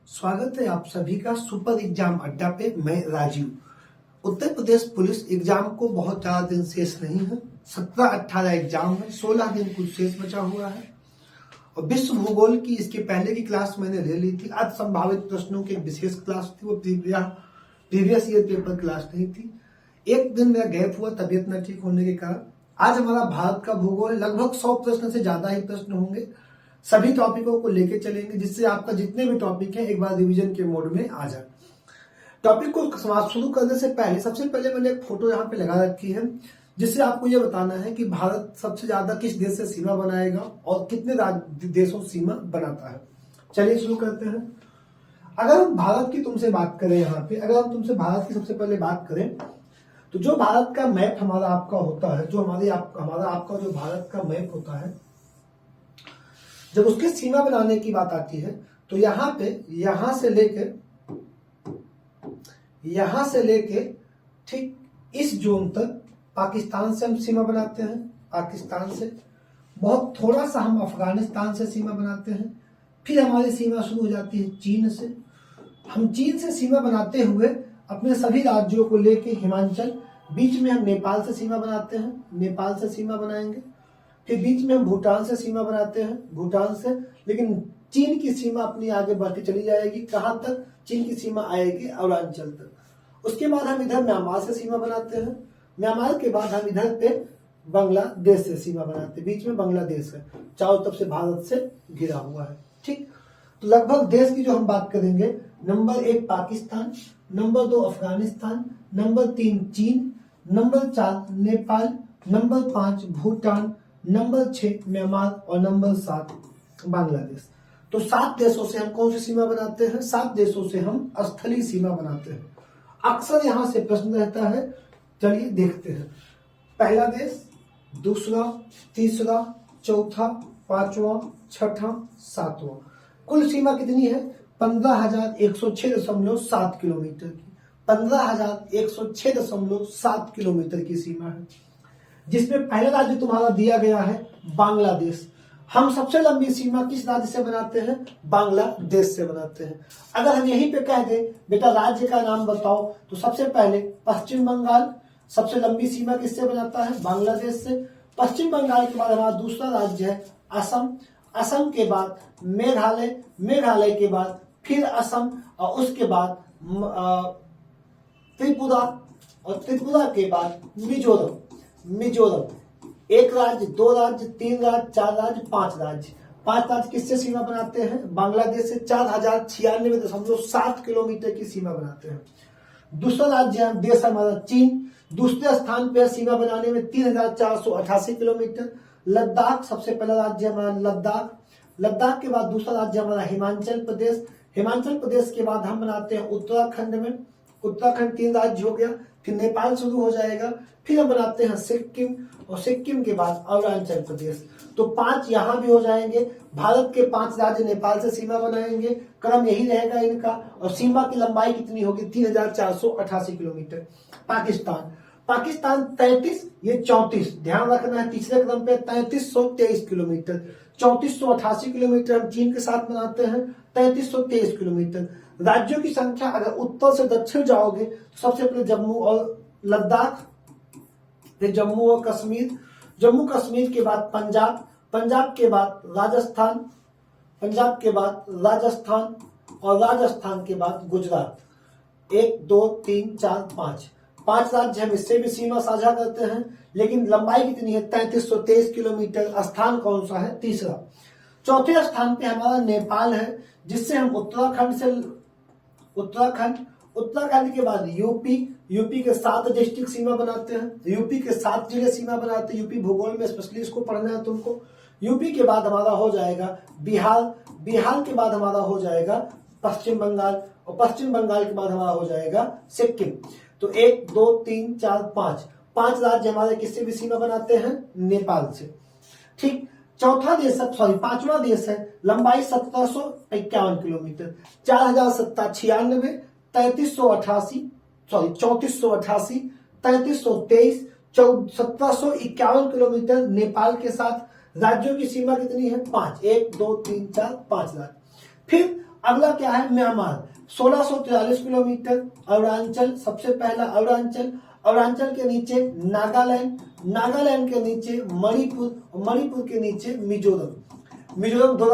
स्वागत है आप सभी का सुपर एग्जाम अड्डा पे। मैं राजीव। उत्तर प्रदेश पुलिस एग्जाम को बहुत ज्यादा दिन शेष नहीं है। 17-18 एग्जाम है, 16 दिन कुछ शेष बचा हुआ है। और विश्व भूगोल की इसके पहले की क्लास मैंने ले ली थी। आज संभावित प्रश्नों की एक विशेष क्लास थी, वो प्रीवियस ईयर पेपर क्लास नहीं थी। एक दिन मेरा गैप हुआ तबियत न ठीक होने के कारण। आज हमारा भारत का भूगोल लगभग 100 प्रश्न से ज्यादा ही प्रश्न होंगे। सभी टॉपिकों को लेके चलेंगे जिससे आपका जितने भी टॉपिक है एक बार रिवीजन के मोड में आ जाए। टॉपिक को शुरू करने से पहले सबसे पहले मैंने एक फोटो यहाँ पे लगा रखी है जिससे आपको ये बताना है कि भारत सबसे ज्यादा किस देश से सीमा बनाएगा और कितने देशों से सीमा बनाता है। चलिए शुरू करते हैं। अगर हम भारत की तुमसे बात करें, यहाँ पे अगर हम तुमसे भारत की सबसे पहले बात करें तो जो भारत का मैप हमारा आपका होता है, जो हमारा आपका जो भारत का मैप होता है, जब उसकी सीमा बनाने की बात आती है तो यहाँ पे यहां से लेके ठीक इस जोन तक पाकिस्तान से हम सीमा बनाते हैं। पाकिस्तान से बहुत थोड़ा सा हम अफगानिस्तान से सीमा बनाते हैं। फिर हमारी सीमा शुरू हो जाती है चीन से। हम चीन से सीमा बनाते हुए अपने सभी राज्यों को लेके हिमाचल, बीच में हम नेपाल से सीमा बनाते हैं, नेपाल से सीमा बनाएंगे। फिर बीच में हम भूटान से सीमा बनाते हैं, भूटान से। लेकिन चीन की सीमा अपनी आगे बढ़ती चली जाएगी। कहां तक? चीन की सीमा आएगी अरुणाचल तक। उसके बाद हम इधर म्यांमार से सीमा बनाते हैं। म्यांमार के बाद हम इधर पे बांग्लादेश से सीमा बनाते हैं। बीच में बांग्लादेश है, चारों तरफ से भारत से घिरा हुआ है। ठीक, तो लगभग देश की जो हम बात करेंगे, number 1 Pakistan, number 2 Afghanistan, number 3 चीन, number 4 Nepal, number 5 Bhutan, number 6 Myanmar और नंबर 7 बांग्लादेश। तो 7 देशों से हम कौन सी सीमा बनाते हैं? 7 देशों से हम स्थलीय सीमा बनाते हैं। अक्सर यहां से प्रश्न रहता है, चलिए देखते हैं। पहला देश, दूसरा, तीसरा, चौथा, पांचवा, छठा, सातवां। कुल सीमा कितनी है? 15,106.7 किलोमीटर की। 15,106.7 किलोमीटर की सीमा है, जिसमें पहला राज्य तुम्हारा दिया गया है बांग्लादेश। हम सबसे लंबी सीमा किस राज्य से बनाते हैं? बांग्लादेश से बनाते हैं। अगर हम यहीं पे कह दें बेटा राज्य का नाम बताओ, तो सबसे पहले पश्चिम बंगाल सबसे लंबी सीमा किससे बनाता है? बांग्लादेश से। पश्चिम बंगाल के बाद हमारा दूसरा राज्य है असम, असम के बाद मेघालय, मेघालय के बाद फिर असम, और उसके बाद त्रिपुरा, और त्रिपुरा के बाद मिजोरम। मिजोरम 1 राज्य, 2 राज्य, 3 राज्य, 4 राज्य, 5 राज्य। 5 राज्य किससे सीमा बनाते हैं? बांग्लादेश से 4096.7 किलोमीटर की सीमा बनाते हैं। दूसरा राज्य देश हमारा चीन, दूसरे स्थान पर सीमा बनाने में 3488 किलोमीटर। लद्दाख सबसे पहला राज्य हमारा लद्दाख। लद्दाख के बाद दूसरा राज्य हमारा हिमाचल प्रदेश। हिमाचल प्रदेश के बाद हम बनाते हैं उत्तराखंड में। उत्तराखंड 3 राज्य हो गया। फिर नेपाल शुरू हो जाएगा। फिर हम बनाते हैं सिक्किम, और सिक्किम के बाद अरुणाचल प्रदेश। तो 5 यहां भी हो जाएंगे। भारत के 5 राज्य नेपाल से सीमा बनाएंगे। क्रम यही रहेगा इनका। और सीमा की लंबाई कितनी होगी? 3488 किलोमीटर। पाकिस्तान, पाकिस्तान 33, ये 34, ध्यान रखना है तीसरे क्रम पे 3323 किलोमीटर। 3488 किलोमीटर हम चीन के साथ बनाते हैं, 3323 किलोमीटर। राज्यों की संख्या अगर उत्तर से दक्षिण जाओगे तो सबसे पहले जम्मू और लद्दाख, फिर जम्मू और कश्मीर, जम्मू कश्मीर के बाद पंजाब, पंजाब के बाद राजस्थान, पंजाब के बाद राजस्थान, और राजस्थान के बाद गुजरात। 1 2 3 4 5 राज्य हम इससे भी सीमा साझा करते हैं। लेकिन लंबाई कितनी है? 3323 किलोमीटर। स्थान कौन सा है? तीसरा। चौथे स्थान पे हमारा नेपाल है, जिससे हम उत्तराखंड के बाद यूपी के 7 डिस्ट्रिक्ट सीमा बनाते हैं। यूपी के 7 जिले सीमा बनाते हैं। यूपी भूगोल में स्पेशली इसको पढ़ना है तुमको। यूपी के बाद हमारा हो जाएगा बिहार, बिहार के बाद हमारा हो जाएगा पश्चिम बंगाल, और पश्चिम बंगाल के बाद हमारा हो जाएगा सिक्किम। तो 1 2 3 4 5 राज्य हमारे किससे भी सीमा बनाते हैं? नेपाल से। ठीक, पांचवा देश है, लंबाई 1751 किलोमीटर, 4096, 3388, 3488, 3323, 1751 किलोमीटर नेपाल के साथ। राज्यों की सीमा कितनी है? 5, 1 2 3 4 5 राज्य। फिर अगला क्या है म्यांमार 1643 किलोमीटर। अरुणाचल सबसे पहला अरुणाचल, अरुणाचल के नीचे नागालैंड, नागालैंड के नीचे मणिपुर, मणिपुर के नीचे मिजोरम। मिजोरम दो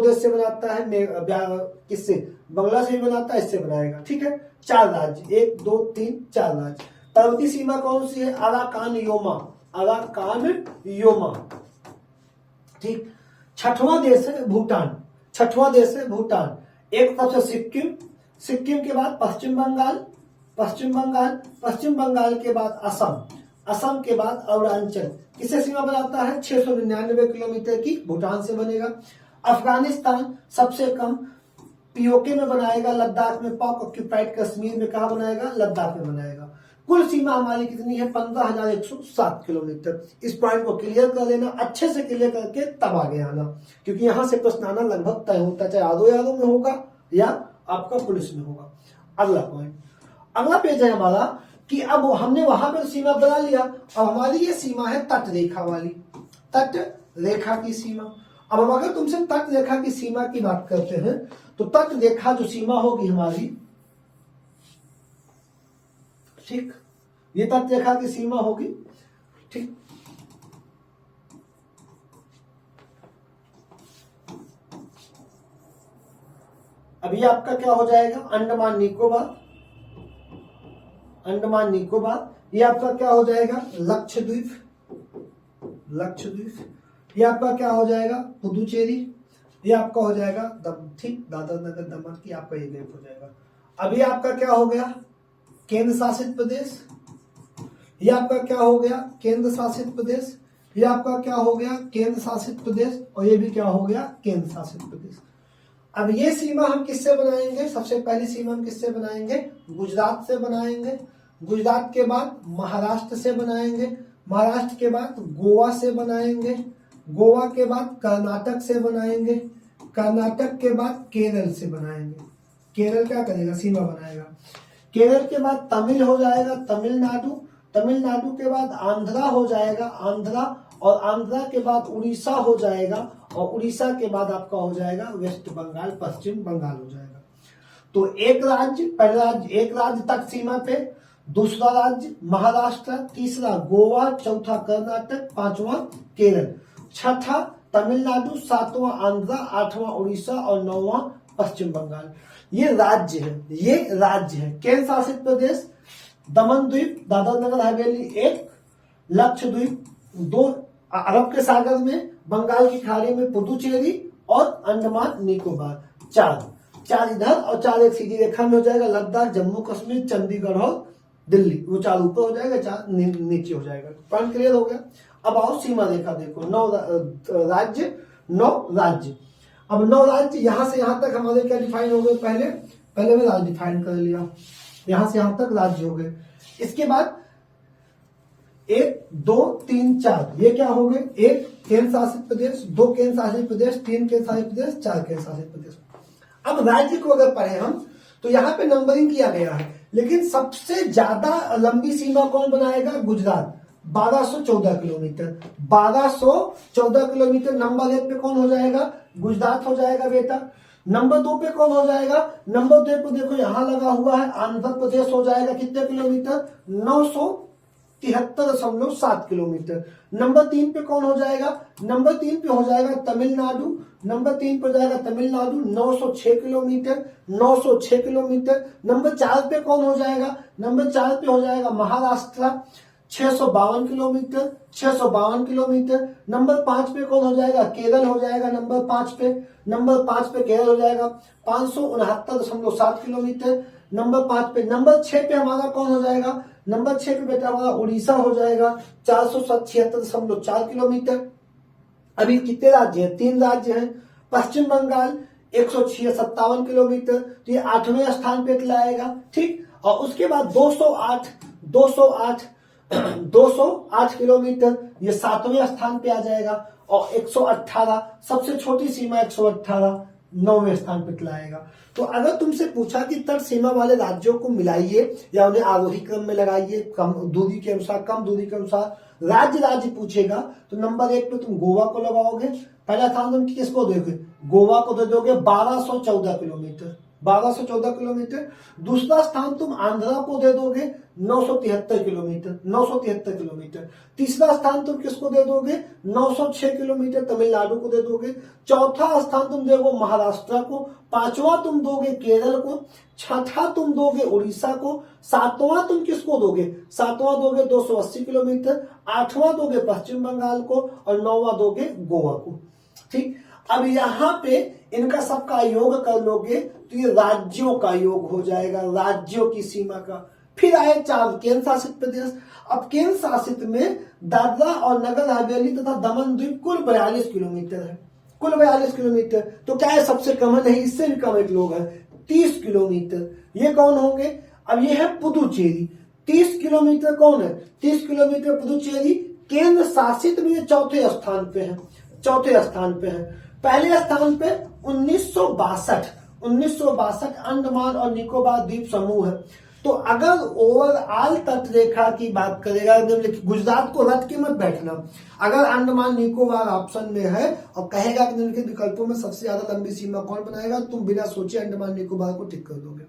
देश से बनाता है, किससे, बंगला से भी बनाता है, इससे बनाएगा, ठीक है। 4 राज्य, 1 2 3 4 राज्य। पर्वतीय सीमा कौन सी है, अराकान योमा, अराकान योमा, ठीक। छठवां देश है भूटान, छठवां देश है भूटान। एक तरफ से सिक्किम, सिक्किम के बाद पश्चिम बंगाल, पश्चिम बंगाल, पश्चिम बंगाल के बाद असम, असम के बाद अरुणाचल। किससे सीमा बनाता है, 699 किलोमीटर की भूटान से बनेगा। अफगानिस्तान सबसे कम पीओके में बनाएगा, लद्दाख में, पाक ऑक्यूपाइड कश्मीर में, कहा बनाएगा, लद्दाख में बनाएगा। कुल सीमा हमारी कितनी है, 15,107 किलोमीटर। इस पॉइंट को क्लियर कर लेना, अच्छे से क्लियर करके तब आगे आना, क्योंकि यहां से प्रश्न आना लगभग तय होता है, चाहे आधो यादों में होगा या आपका पुलिस में होगा। अगला पॉइंट, अगला पेज है हमारा कि अब हमने वहां पर सीमा बना लिया, अब हमारी ये सीमा है तट रेखा वाली, तट रेखा की सीमा। अब अगर तुमसे तट रेखा की सीमा की बात करते हैं तो तट रेखा जो सीमा होगी हमारी, ठीक, ये तट रेखा की सीमा होगी, ठीक। अभी आपका क्या हो जाएगा, अंडमान निकोबार, अंडमान निकोबार। ये आपका क्या हो जाएगा, लक्षद्वीप, लक्षद्वीप। ये आपका क्या हो जाएगा, पुदुचेरी। ये आपका हो जाएगा ठीक, दादरा नगर दमन की आपका ये लेप हो जाएगा। अभी आपका क्या हो गया, केंद्र शासित प्रदेश। ये आपका क्या हो गया, केंद्र शासित प्रदेश। ये आपका क्या हो गया, केंद्र शासित प्रदेश, और ये भी क्या हो गया, केंद्र शासित प्रदेश। अब ये सीमा हम किससे बनाएंगे, सबसे पहली सीमा हम किससे बनाएंगे, गुजरात से बनाएंगे। गुजरात के बाद महाराष्ट्र से बनाएंगे, महाराष्ट्र के बाद गोवा से बनाएंगे, गोवा के बाद कर्नाटक से बनाएंगे, कर्नाटक के बाद केरल से बनाएंगे। केरल क्या करेगा, सीमा बनाएगा। केरल के बाद तमिल हो जाएगा, तमिलनाडु, तमिलनाडु के बाद आंध्रा हो जाएगा, आंध्रा, और आंध्रा के बाद उड़ीसा हो जाएगा, और उड़ीसा के बाद आपका हो जाएगा वेस्ट बंगाल, पश्चिम बंगाल हो जाएगा। तो एक राज्य, पहला राज्य, एक राज्य तक सीमा पे, दूसरा राज्य महाराष्ट्र, तीसरा गोवा, चौथा कर्नाटक, पांचवा केरल, छठा तमिलनाडु, सातवां आंध्रा, आठवां उड़ीसा और नौवां पश्चिम बंगाल। ये राज्य है, ये राज्य है। केंद्र शासित प्रदेश दमन द्वीप, दादरा नगर हवेली 1, लक्षद्वीप 2, अरब के सागर में, बंगाल की खाड़ी में पुदुचेरी, और अंडमान निकोबार 4, 4 इधर और 4 एक सीधी रेखा में हो जाएगा, लद्दाख, जम्मू कश्मीर, चंडीगढ़ और दिल्ली। वो 4 ऊपर हो जाएगा, 4 नीचे हो जाएगा। पॉइंट क्लियर हो गया। अब आओ सीमा रेखा देखो, 9 राज्य, 9 राज्य। अब 9 राज्य यहां से यहां तक हमारे क्या डिफाइन हो गए, पहले में राज्य डिफाइन कर लिया, यहां से यहां तक राज्य हो गए। इसके बाद 1 2 3 4 ये क्या हो गए, 1 केंद्र शासित प्रदेश, 2 केंद्र शासित प्रदेश, 3 केंद्र शासित प्रदेश, 4 केंद्र शासित प्रदेश। अब राज्य को अगर पढ़े हम तो यहाँ पे नंबरिंग किया गया है, लेकिन सबसे ज्यादा लंबी सीमा कौन बनाएगा, गुजरात, 1214 किलोमीटर, 1214 किलोमीटर। नंबर 1 पे कौन हो जाएगा, गुजरात हो जाएगा बेटा। नंबर 2 पे कौन हो जाएगा, नंबर 2 पे देखो यहां लगा हुआ है आंध्र प्रदेश हो जाएगा, कितने किलोमीटर, 973.7 किलोमीटर। नंबर 3 पे कौन हो जाएगा, नंबर 3 पे हो जाएगा तमिलनाडु, नंबर 3 पे जाएगा तमिलनाडु, 906 किलोमीटर, 906 किलोमीटर। नंबर 4 पे कौन हो जाएगा, नंबर 4 पे हो जाएगा महाराष्ट्र, 652 किलोमीटर, 652 किलोमीटर। नंबर 5 पे कौन हो जाएगा, केरल हो जाएगा नंबर 5 पे, नंबर 5 पे केरल हो जाएगा 569.7 किलोमीटर, नंबर 5 पे। नंबर 6 पे हमारा कौन हो जाएगा, नंबर 6 पे बेटा हमारा उड़ीसा हो जाएगा 476.4 किलोमीटर। अभी कितने राज्य हैं, 3 राज्य हैं। पश्चिम बंगाल 157 किलोमीटर, तो ये 8वें स्थान पे लाएगा, ठीक। और उसके बाद 208 किलोमीटर, ये 7वें स्थान पे आ जाएगा। और 118 सबसे छोटी सीमा 118 9वें स्थान पे लाएगा। तो अगर तुमसे पूछा कि तट सीमा वाले राज्यों को मिलाइए या उन्हें आरोही क्रम में लगाइए, कम दूरी के अनुसार, कम दूरी के अनुसार, राज्य पूछेगा तो नंबर 1 पे तुम गोवा को लगाओगे, पहला स्थान तुम किसको दोगे, गोवा को दे दोगे 1214 किलोमीटर, 1214 किलोमीटर। दूसरा स्थान तुम आंध्रा को दे दोगे 973 किलोमीटर, 973 किलोमीटर। तीसरा स्थान तुम किसको दे दोगे, 906 किलोमीटर तमिलनाडु को दे दोगे। चौथा स्थान तुम दोगे महाराष्ट्र को। पांचवा तुम दोगे केरल को। छठा तुम दोगे उड़ीसा को। सातवां तुम किसको दोगे, सातवां दोगे 280 किलोमीटर। आठवां दोगे पश्चिम बंगाल को और नौवां दोगे गोवा को। ठीक, अब यहां पे इनका सबका योग कर लोगे तो ये राज्यों का योग हो जाएगा, राज्यों की सीमा का। फिर आए 4 केंद्र शासित प्रदेश। अब केंद्र शासित में दादरा और नगर हवेली तथा दमन द्वीप कुल 42 किलोमीटर है, कुल 42 किलोमीटर। तो क्या है, सबसे कम नहीं, इससे भी कम एक लोग है 30 किलोमीटर। ये कौन होंगे, अब ये है पुदुचेरी। 30 किलोमीटर कौन है, 30 किलोमीटर पुदुचेरी। केंद्र शासित में ये चौथे स्थान पे है, चौथे स्थान पे है। पहले स्थान पे 1962 अंडमान और निकोबार द्वीप समूह है। तो अगर ओवरऑल तट रेखा की बात करेगा, गुजरात को रट के मत बैठना। अगर अंडमान निकोबार ऑप्शन में है और कहेगा कि निम्नलिखित विकल्पों में सबसे ज्यादा लंबी सीमा कौन बनाएगा, तुम बिना सोचे अंडमान निकोबार को टिक कर दोगे,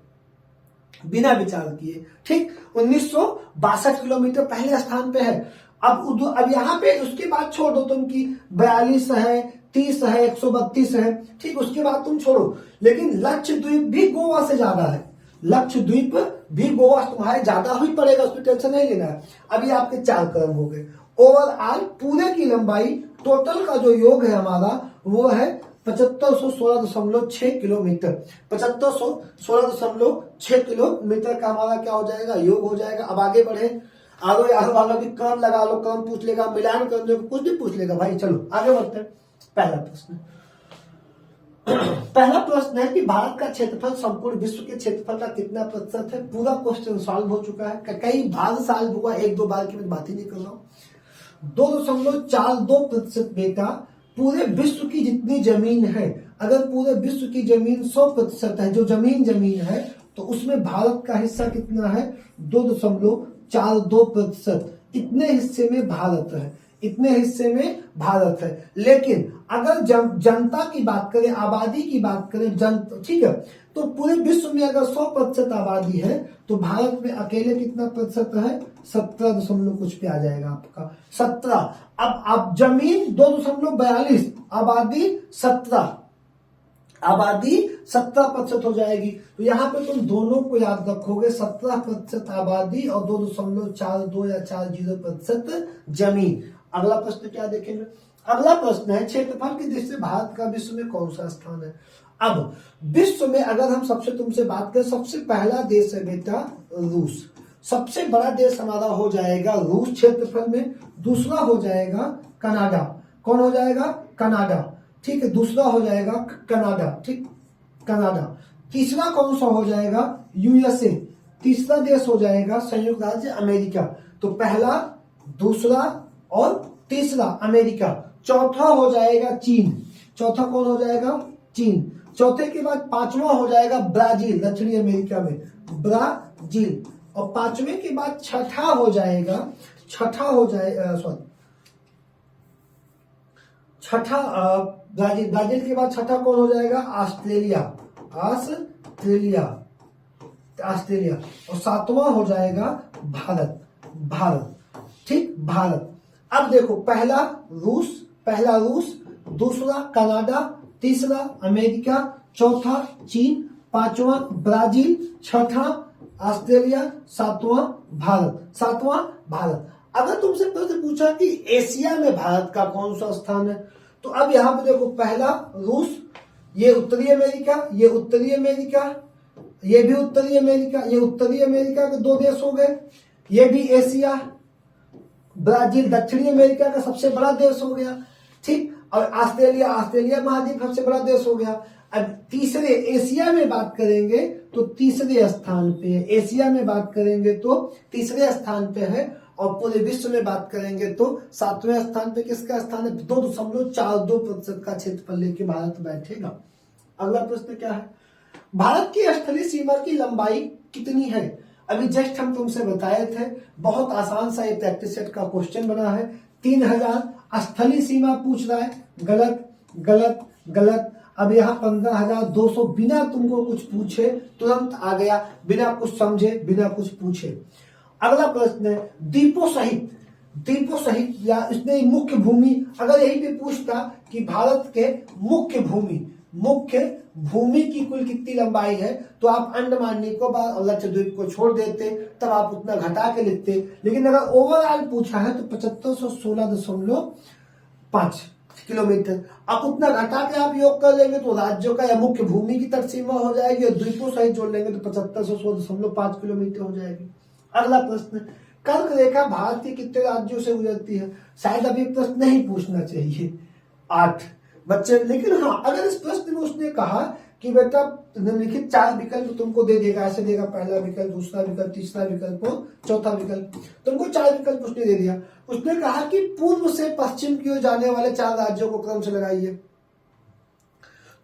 बिना विचार किए। ठीक, 1962 किलोमीटर पहले स्थान पे है। अब यहाँ पे उसके बाद छोड़ दो तुम कि 42 है, 30 है, 132 है। ठीक, उसके बाद तुम छोड़ो, लेकिन लक्षद्वीप भी गोवा से ज्यादा है, लक्षद्वीप भी गोवा तुम्हारे ज्यादा ही पड़ेगा, उसमें टेंशन नहीं लेना है। अभी आपके 4 क्रम हो गए। ओवरऑल पूरे की लंबाई टोटल का जो योग है हमारा वो है 7516.6 किलोमीटर, 7516.6 किलोमीटर का हमारा क्या हो जाएगा, योग हो जाएगा। अब आगे बढ़े, आगे वालों की क्रम लगा लो, क्रम पूछ लेगा, मिलान कर दो, कुछ भी पूछ लेगा भाई। चलो आगे बढ़ते हैं। पहला प्रश्न पहला प्रश्न है कि भारत का क्षेत्रफल संपूर्ण विश्व के क्षेत्रफल का कितना प्रतिशत है। पूरा क्वेश्चन सॉल्व हो चुका है, कई बार सॉल्व हुआ, 1-2 बार की मैं बात ही नहीं कर रहा हूं। 2.42% बेटा पूरे विश्व की जितनी जमीन है, अगर पूरे विश्व की जमीन 100% है, जो जमीन है, तो उसमें भारत का हिस्सा कितना है, 2.42%। इतने हिस्से में भारत है, इतने हिस्से में भारत है। लेकिन अगर जनता की बात करें, आबादी की बात करें, ठीक है, तो पूरे विश्व में अगर 100% आबादी है तो भारत में अकेले कितना प्रतिशत है, 17 कुछ पे आ जाएगा आपका, 17। अब जमीन 2.42, आबादी 17, आबादी 17% हो जाएगी। तो यहाँ पे तुम दोनों को याद रखोगे, 17% आबादी और 2.42 या 40% जमीन। अगला प्रश्न क्या देखेंगे, अगला प्रश्न है क्षेत्रफल की दृष्टि से भारत का विश्व में कौन सा स्थान है। अब विश्व में अगर हम सबसे तुमसे बात करें, सबसे पहला देश है बेटा रूस, सबसे बड़ा देश हमारा हो जाएगा रूस क्षेत्रफल में। दूसरा हो जाएगा कनाडा, कौन हो जाएगा, कनाडा, ठीक है, दूसरा हो जाएगा कनाडा, ठीक, कनाडा। तीसरा कौन सा हो जाएगा, यूएसए। तीसरा देश हो जाएगा संयुक्त राज्य अमेरिका। तो पहला, दूसरा और तीसरा अमेरिका। चौथा हो जाएगा चीन, चौथा कौन हो जाएगा, चीन। चौथे के बाद पांचवा हो जाएगा ब्राजील, दक्षिणी अमेरिका में ब्राजील। और पांचवे के बाद छठा हो जाएगा, ब्राजील के बाद छठा कौन हो जाएगा, ऑस्ट्रेलिया, और सातवां हो जाएगा भारत, ठीक, भारत। अब देखो, पहला रूस, दूसरा कनाडा, तीसरा अमेरिका, चौथा चीन, पांचवा ब्राजील, छठा ऑस्ट्रेलिया, सातवां भारत। अगर तुमसे प्रश्न पूछा कि एशिया में भारत का कौन सा स्थान है, तो अब यहां पे देखो, पहला रूस, ये उत्तरी अमेरिका, ये उत्तरी अमेरिका, ये भी उत्तरी अमेरिका, ये उत्तरी अमेरिका के 2 देश हो गए। ये भी एशिया, ब्राजील दक्षिणी अमेरिका का सबसे बड़ा देश हो गया, ठीक। और ऑस्ट्रेलिया महाद्वीप सबसे बड़ा देश हो गया। अब तीसरे एशिया में बात करेंगे तो तीसरे स्थान पे, एशिया में बात करेंगे तो तीसरे स्थान पे है। और पूरे विश्व में बात करेंगे तो 7वें स्थान पे किसका स्थान है, 2.42% का क्षेत्रफल लेके भारत बैठेगा। अगला प्रश्न क्या है, भारत की स्थलीय सीमा की लंबाई कितनी है। अभी जस्ट हम तुमसे बताए थे, बहुत आसान सा ये प्रैक्टिस सेट का क्वेश्चन बना है। 3000 स्थलीय सीमा पूछ रहा है, गलत। गलत गलत। अब यहाँ 15,200 बिना तुमको कुछ पूछे तुरंत आ गया, बिना कुछ समझे, बिना कुछ पूछे। अगला प्रश्न है द्वीपों सहित, द्वीपों सहित या इसमें मुख्य भूमि, अगर यही भी पूछता कि भारत के मुख्य भूमि, मुख्य भूमि की कुल कितनी लंबाई है, तो आप अंडमान निकोबार और लक्षद्वीप को छोड़ देते, तब आप उतना घटा के लिखते। लेकिन अगर ओवरऑल पूछा है तो 7516.5 किलोमीटर। अब उतना घटा के आप योग कर लेंगे तो राज्यों का या मुख्य भूमि की तट सीमा हो जाएगी, और द्वीपों सहित जोड़ लेंगे तो 7516.5 किलोमीटर हो जाएगी। अगला प्रश्न, कर्क रेखा भारत के कितने राज्यों से गुजरती है? शायद अभी प्रश्न नहीं पूछना चाहिए, 8 बच्चे। लेकिन हाँ, अगर इस प्रश्न में उसने कहा कि बेटा निम्नलिखित 4 विकल्प तुमको दे देगा, ऐसे देगा, पहला विकल्प, दूसरा विकल्प, तीसरा विकल्प और चौथा विकल्प, तुमको 4 विकल्प उसने दे दिया। उसने कहा कि पूर्व से पश्चिम की ओर जाने वाले 4 राज्यों को क्रम से लगाइए।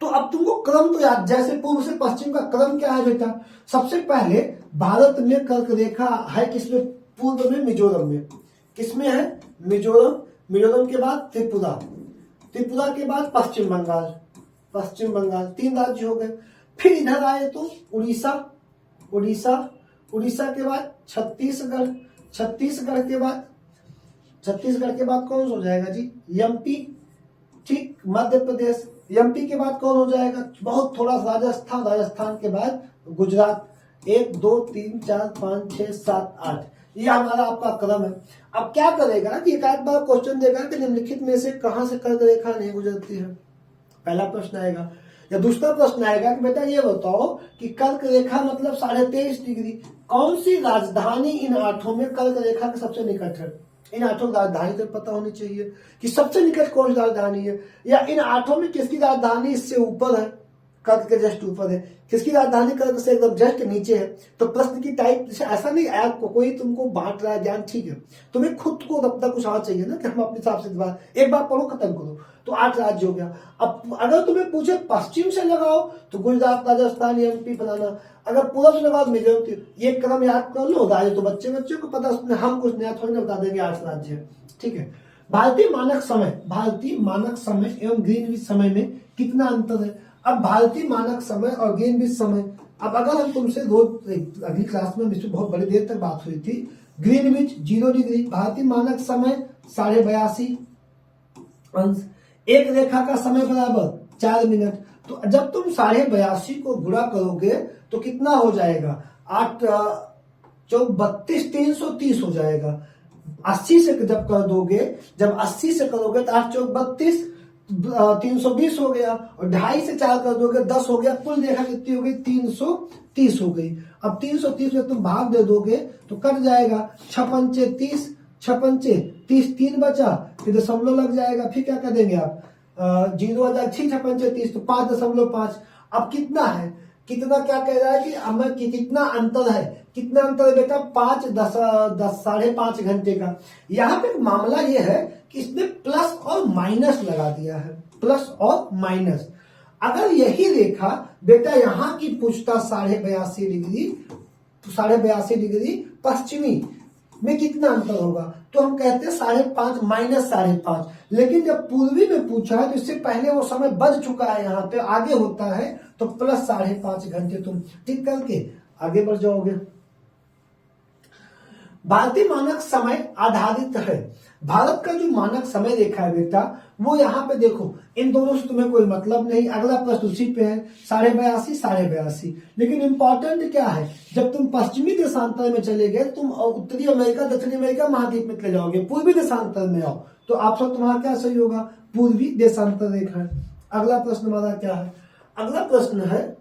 तो अब तुमको क्रम तो याद, जैसे पूर्व से पश्चिम का क्रम क्या है बेटा? सबसे पहले भारत में कर्क रेखा है किसमें? पूर्व में मिजोरम में। किसमें है? मिजोरम। मिजोरम के बाद त्रिपुरा, त्रिपुरा के बाद पश्चिम बंगाल, पश्चिम बंगाल, 3 राज्य हो गए। फिर इधर आए तो उड़ीसा, उड़ीसा, उड़ीसा के बाद छत्तीसगढ़, छत्तीसगढ़ के बाद, छत्तीसगढ़ के बाद कौन सा हो जाएगा जी? एमपी, ठीक, मध्य प्रदेश। एमपी के बाद कौन हो जाएगा? बहुत थोड़ा राजस्थान, राजस्थान के बाद गुजरात। 1 2 3 4 5 6 7 8, ये हमारा आपका क्रम है। अब क्या करेगा कि एक आध बार क्वेश्चन देगा कि निम्नलिखित में से कहां से कर्क रेखा नहीं गुजरती है, पहला प्रश्न आएगा। या दूसरा प्रश्न आएगा कि बेटा ये बताओ कि कर्क रेखा मतलब 23.5 डिग्री, कौन सी राजधानी इन 8 में कर्क रेखा के सबसे निकट है? इन 8 राजधानी तो पता होनी चाहिए कि सबसे निकट कौन सी राजधानी है, या इन 8 में किसकी राजधानी इससे ऊपर है, कर्क के जस्ट ऊपर है, किसकी राजधानी कर्क से एकदम जस्ट नीचे है। तो प्रश्न की टाइप ऐसा नहीं ऐप को कोई तुमको बांट रहा है ज्ञान, ठीक है, तुम्हें खुद को तब तक कुछ आना चाहिए ना कि हम अपने हिसाब से एक बार पढ़ो खत्म करो। तो 8 राज्य हो गया। अब अगर तुम्हें पूछे पश्चिम से लगाओ तो गुजरात, राजस्थान, एमपी बनाना, अगर पूर्व से लगाओ मिजोरम, ये क्रम याद कर लो। राज्य तो बच्चे को पता, उसमें हम कुछ नया थोड़ी ना बता देंगे, 8 राज्य है, ठीक है। भारतीय मानक समय, भारतीय मानक समय एवं ग्रीनविच समय में कितना अंतर है? अब भारतीय मानक समय और ग्रीनविच समय, अब अगर हम तुमसे रोज अगली क्लास में इसमें बहुत बड़ी देर तक बात हुई थी, ग्रीनविच 0 डिग्री, भारतीय मानक समय 82.5 अंश, एक रेखा का समय बराबर 4 मिनट। तो जब तुम 82.5 को गुणा करोगे तो कितना हो जाएगा? 8 चौक 32, 330 हो जाएगा। 80 से जब कर दोगे, जब 80 से करोगे तो 8 चौक 32, 320 हो गया, और 2.5 से 4 कर दोगे 10 हो गया। कुल रेखा कितनी हो गई? 330 हो गई। अब 330 में तुम भाग दे दोगे तो कट जाएगा, 6 पंचे 30, 6 पंचे 30, 3 बचा, फिर दशमलव लग जाएगा। फिर क्या कर देंगे आप? 0 आ जाएगा, 6 पंचे 30, तो 5.5। अब कितना है? कितना क्या कह रहा है कि हमें कितना अंतर है? कितना अंतर है बेटा? 5 10 5.5 घंटे का। यहाँ पे मामला ये है कि इसने प्लस और माइनस लगा दिया है, प्लस और माइनस। अगर यही रेखा बेटा यहाँ की पूछता 82.5 डिग्री, 82.5 डिग्री पश्चिमी में कितना अंतर होगा, तो हम कहते हैं 5.5 माइनस 5.5। लेकिन जब पूर्वी में पूछा है तो इससे पहले वो समय बच चुका है, यहाँ पे आगे होता है, तो प्लस 5.5 घंटे तुम ठीक करके आगे बढ़ जाओगे। भारतीय मानक समय आधारित है। भारत का जो मानक समय रेखा है बेटा, वो यहाँ पे देखो, इन दोनों से तुम्हें कोई मतलब नहीं। अगला प्रश्न उसी पे है, 82.5। लेकिन इंपॉर्टेंट क्या है, जब तुम पश्चिमी देशांतर में चले गए, तुम उत्तरी अमेरिका, दक्षिणी अमेरिका महाद्वीप में चले जाओगे, पूर्वी देशांतर में आओ तो ऑप्शन तुम्हारा क्या सही होगा? पूर्वी देशांतर रेखा है। अगला प्रश्न हमारा क्या है? अगला प्रश्न है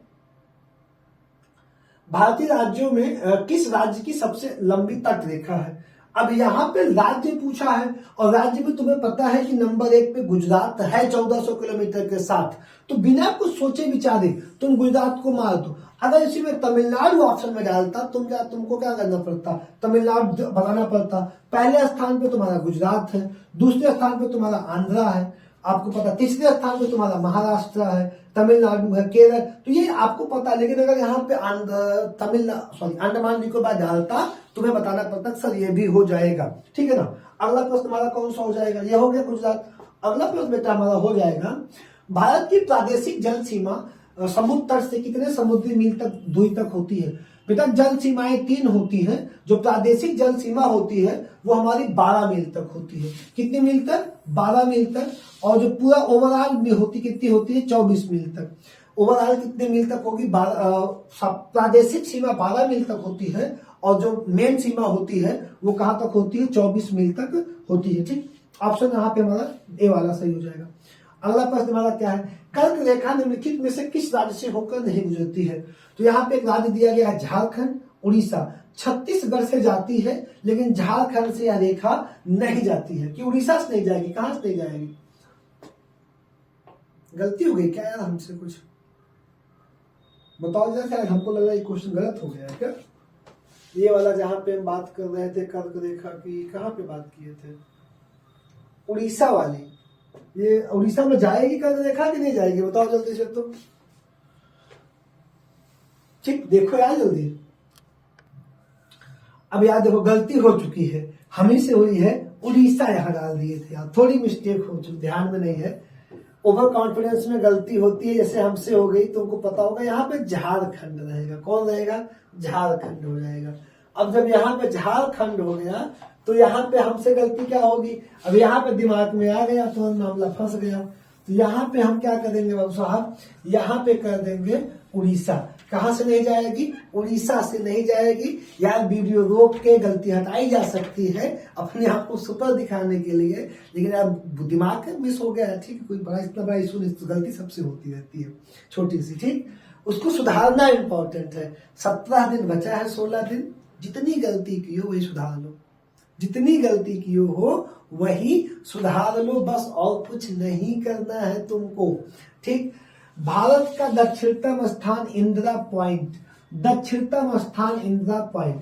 भारतीय राज्यों में किस राज्य की सबसे लंबी तट रेखा है? अब यहाँ पे राज्य पूछा है, और राज्य में तुम्हें पता है कि नंबर 1 पे गुजरात है 1400 किलोमीटर के साथ। तो बिना कुछ सोचे विचारे तुम गुजरात को मार दो। अगर इसी में तमिलनाडु ऑप्शन में डालता, तुमको क्या करना पड़ता? तमिलनाडु बनाना पड़ता। पहले स्थान पे तुम्हारा गुजरात है, दूसरे स्थान पे तुम्हारा आंध्रा है, आपको पता, तीसरे स्थान पे तुम्हारा महाराष्ट्र है, तमिलनाडु है, केरल, तो ये आपको पता। लेकिन अगर यहाँ पे अंडमान निकोबार डालता, तुम्हें बताना पड़ता सर ये भी हो जाएगा, ठीक है ना। अगला प्रश्न हमारा कौन सा हो जाएगा? ये हो गया गुजरात। अगला प्रश्न बेटा हमारा हो जाएगा, भारत की प्रादेशिक जल सीमा समुद्र तट से कितने समुद्री मील तक दूरी तक होती है? बेटा जल सीमाएं 3 होती हैं। जो प्रादेशिक जल सीमा होती है वो हमारी 12 मील तक होती है। कितनी मील तक? 12 मील तक। और जो पूरा ओवरऑल में होती कितनी होती है? 24 मील तक। ओवरऑल कितने मील तक होगी? प्रादेशिक सीमा 12 मील तक होती है और जो मेन सीमा होती है वो कहां तक होती है? 24 मील तक होती है। ठीक, ऑप्शन यहाँ पे हमारा ए वाला सही हो जाएगा। अगला प्रश्न हमारा क्या है? कर्क रेखा निम्नलिखित में से किस राज्य से होकर नहीं गुजरती है? तो यहाँ पे एक राज्य दिया गया है झारखंड, उड़ीसा। छत्तीसगढ़ से जाती है लेकिन झारखंड से यह रेखा नहीं जाती है। कि उड़ीसा से नहीं जाएगी? कहां से नहीं जाएगी? गलती हो गई क्या यार हमसे? कुछ बताओ जरा, क्या हमको लग रहा है क्वेश्चन गलत हो गया है क्या? ये वाला जहां पे हम बात कर रहे थे कर्क रेखा की, कहां पे बात किए थे? उड़ीसा वाली। ये उड़ीसा में जाएगी कर्क रेखा कि नहीं जाएगी? बताओ जल्दी से। तो ठीक, देखो यार जल्दी। अब यार देखो गलती हो चुकी है, हम ही से हुई है। उड़ीसा यहां डाल दिए थे यार, थोड़ी मिस्टेक हो चुकी, ध्यान में नहीं है। ओवर कॉन्फिडेंस में गलती होती है, जैसे हमसे हो गई। तुमको पता होगा यहाँ पे झारखंड रहेगा। कौन रहेगा? झारखंड हो जाएगा। अब जब यहाँ पे झारखंड हो गया तो यहाँ पे हमसे गलती क्या होगी? अब यहाँ पे दिमाग में आ गया तो मामला फंस गया। तो यहाँ पे हम क्या करेंगे बाबू साहब? यहाँ पे कर देंगे उड़ीसा। कहां से नहीं जाएगी? उड़ीसा से नहीं जाएगी। यार वीडियो रोक के गलती हटाई जा सकती है अपने आप को सुपर दिखाने के लिए, लेकिन यार दिमाग मिस हो गया है। ठीक है, कोई बड़ा इतना बड़ा इशू नहीं, गलती सबसे होती रहती है छोटी सी। ठीक, उसको सुधारना इंपॉर्टेंट है। 17 दिन बचा है, 16 दिन। जितनी गलती की हो वही सुधार लो, जितनी गलती की हो वही सुधार लो, बस और कुछ नहीं करना है तुमको। ठीक, भारत का दक्षिणतम स्थान इंदिरा पॉइंट। दक्षिणतम स्थान इंदिरा पॉइंट।